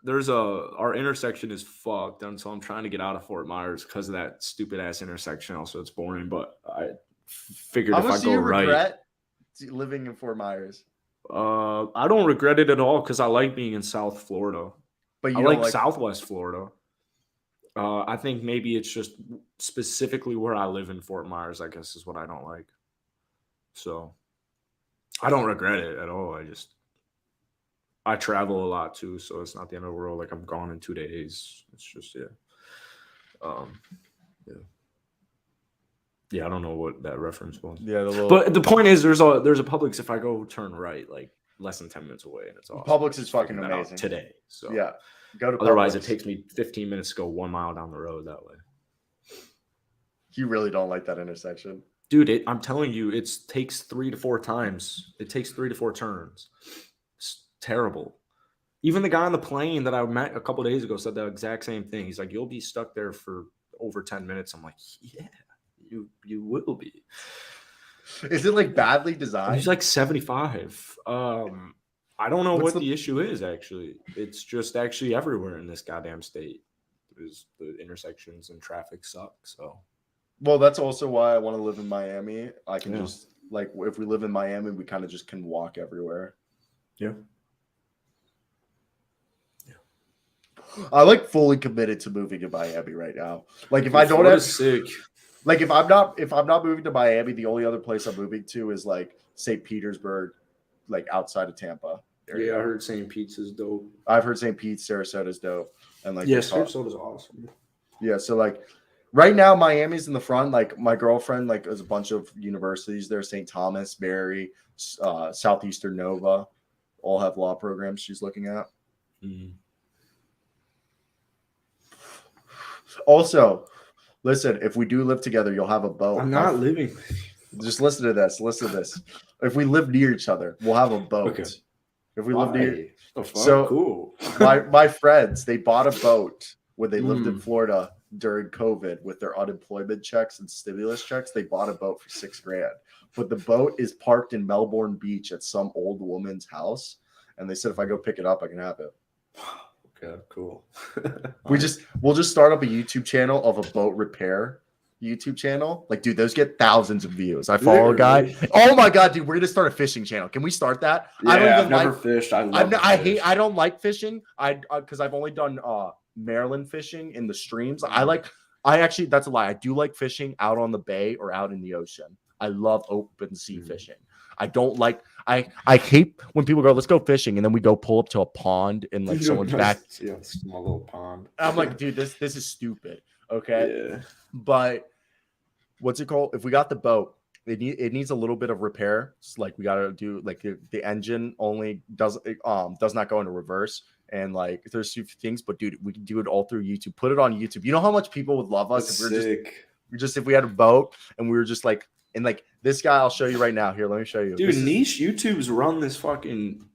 our intersection is fucked, and so I'm trying to get out of Fort Myers because of that stupid ass intersection. Also, it's boring, but I figured if I go right, regret living in Fort Myers. I don't regret it at all because I like being in South Florida. But I like Southwest Florida. I think maybe it's just specifically where I live in Fort Myers, I guess, is what I don't like. So I don't regret it at all. I travel a lot too, so it's not the end of the world. Like, I'm gone in 2 days. It's just, yeah. Yeah, I don't know what that reference was. Yeah, but the point is, there's a Publix if I go turn right, like less than 10 minutes away, and it's awesome. Publix is fucking amazing today. So yeah, go to otherwise Publix. It takes me 15 minutes to go 1 mile down the road that way. You really don't like that intersection, dude. I'm telling you, it takes 3 to 4 times. It takes 3 to 4 turns. It's terrible. Even the guy on the plane that I met a couple of days ago said the exact same thing. He's like, "You'll be stuck there for over 10 minutes." I'm like, "Yeah, you will be." Is it like badly designed? He's like 75. I don't know what the issue is, actually. It's just actually everywhere in this goddamn state. The intersections and traffic suck. So, well, that's also why I want to live in Miami. I can just, like, if we live in Miami, we kind of just can walk everywhere. Yeah. I like fully committed to moving to Miami right now. Like, if I don't have sick. Like, if I'm not moving to Miami, the only other place I'm moving to is like St. Petersburg, like outside of Tampa. Yeah, I heard St. Pete's is dope. I've heard St. Pete's, Sarasota's dope, and like Sarasota's awesome. Yeah, so like right now Miami's in the front. Like, my girlfriend, like, there's a bunch of universities there: St. Thomas, Barry, Southeastern Nova, all have law programs she's looking at. Mm-hmm. Also, Listen, if we do live together, you'll have a boat. I'm not living. Just listen to this. Listen to this. If we live near each other, we'll have a boat. Okay. If we live near, The fuck? so Cool. my friends, they bought a boat when they lived in Mm. Florida during COVID with their unemployment checks and stimulus checks. They bought a boat for $6,000, but the boat is parked in Melbourne Beach at some old woman's house, and they said if I go pick it up, I can have it. Okay, cool. We'll just start up a YouTube channel of a boat repair YouTube channel. Like, dude, those get thousands of views. I follow a guy. Oh my god, dude, we're gonna start a fishing channel. Can we start that? Yeah, I don't even I've never fished. I don't like fishing. Because I've only done Maryland fishing in the streams. That's a lie. I do like fishing out on the bay or out in the ocean. I love open sea fishing. I don't like. I hate when people go, let's go fishing, and then we go pull up to a pond in like someone's back. Yeah, small little pond. I'm like, dude, this is stupid. Okay, Yeah. but what's it called? If we got the boat, it needs a little bit of repair. It's like we gotta do like the engine only does not go into reverse, and like there's a few things. But dude, we can do it all through YouTube. Put it on YouTube. You know how much people would love us That's if we're sick. just if we had a boat and we were just like. And like this guy, I'll show you right now. Here, let me show you. Dude, niche YouTubes run this fucking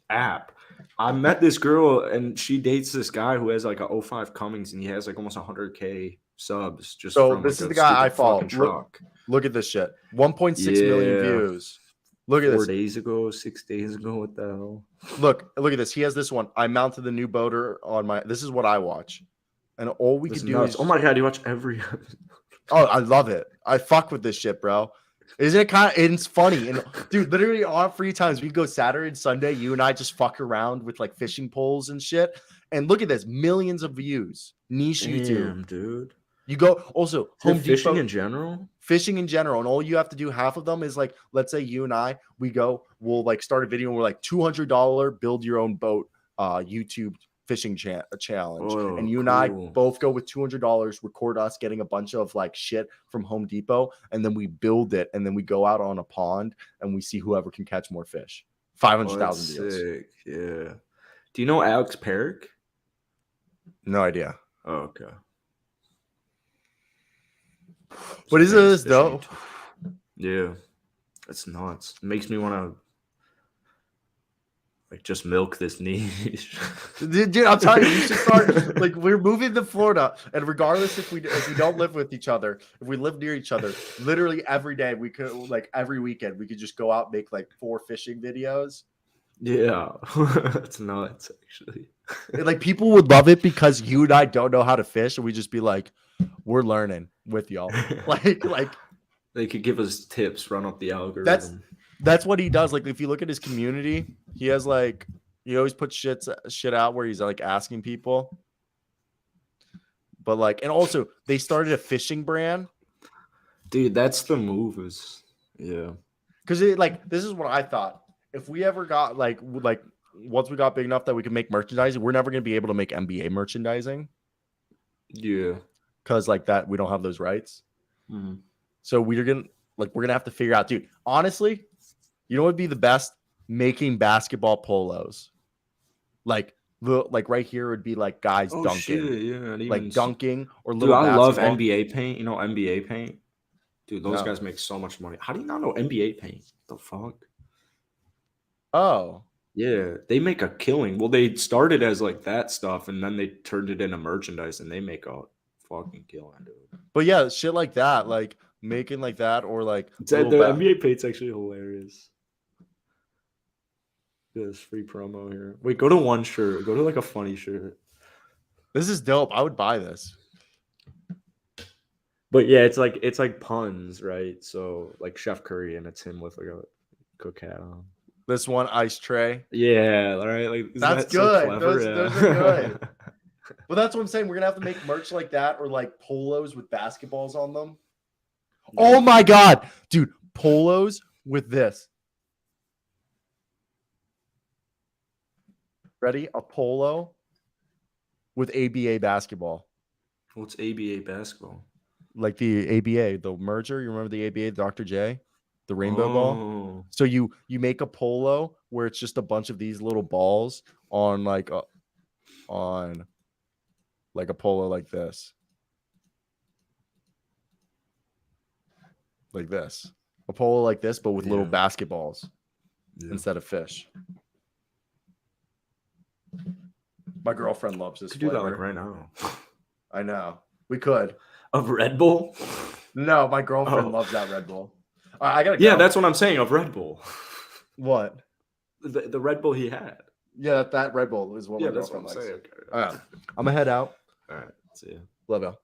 app. I met this girl and she dates this guy who has like a 05 Cummings and he has like almost 100K subs. Just so from this like is the guy I follow. Truck. Look at this shit. 1.6 million views. Look at 4 this. days ago, 6 days ago. What the hell? Look at this. He has this one. I mounted the new boater on my. This is what I watch, and all we could do is. Oh my god, you watch every episode. Oh, I love it. I fuck with this shit, bro. Isn't it kind of? It's funny, and dude, literally on free times we go Saturday and Sunday. You and I just fuck around with like fishing poles and shit. And look at this, millions of views. Niche YouTube, dude. You go also Home fishing Depot, in general. Fishing in general, and all you have to do, half of them is like, let's say you and I, we'll like start a video and we're like $200 build your own boat, YouTube fishing challenge, and you and I both go with $200, record us getting a bunch of like shit from Home Depot, and then we build it, and then we go out on a pond and we see whoever can catch more fish. 500,000 views. Sick. Yeah. Do you know Alex Perrick? No idea. Oh, okay. But isn't this dope? Yeah, it's nuts. It makes me want to like just milk this niche. Dude, I'm telling you, we should start. Like, we're moving to Florida, and regardless if we don't live with each other, if we live near each other, literally every day we could, like every weekend, we could just go out and make like 4 fishing videos. Yeah, it's nuts actually. And, like, people would love it because you and I don't know how to fish, and we just be like, we're learning with y'all. like they could give us tips, run up the algorithm. That's what he does. Like, if you look at his community, he has like, he always puts shit out where he's like asking people. But like, and also they started a fishing brand. Dude, that's the move. Yeah. Because this is what I thought. If we ever got like once we got big enough that we could make merchandising, we're never gonna be able to make NBA merchandising. Yeah. Because like that, we don't have those rights. Mm-hmm. So we're gonna have to figure out, dude. Honestly, you know what would be the best? Making basketball polos. Like right here would be like guys dunking. Shit, yeah, like dunking or dude, little I basketball. love NBA paint. You know NBA paint? Dude, those guys make so much money. How do you not know NBA paint? The fuck? Oh. Yeah, they make a killing. Well, they started as like that stuff and then they turned it into merchandise and they make a fucking killing, dude. But yeah, shit like that, like making like that, or like the NBA paint's actually hilarious. This free promo here. Wait, go to one shirt. Go to like a funny shirt. This is dope. I would buy this. But yeah, it's like puns, right? So like Chef Curry, and it's him with like a cook hat on. This one ice tray. Yeah, right. Like that's good. So those are good. But that's what I'm saying. We're gonna have to make merch like that, or like polos with basketballs on them. Yeah. Oh my god, dude! Polos with this. Ready? A polo with ABA basketball. What's ABA basketball? Like the ABA, the merger. You remember the ABA, Dr. J, the rainbow ball. So you make a polo where it's just a bunch of these little balls on like a polo like this. like this. A polo like this, but with little Yeah. basketballs Yeah. instead of fish. My girlfriend loves this Could do that flavor. like right now. I know. We could. Of Red Bull? No, my girlfriend Oh. loves that Red Bull. All right, I gotta go. Yeah, that's what I'm saying. Of Red Bull. What? The Red Bull he had. Yeah, that Red Bull is what Yeah, my that's what girlfriend I'm likes. saying. Okay. All right. I'm gonna head out. All right. See ya. Love y'all.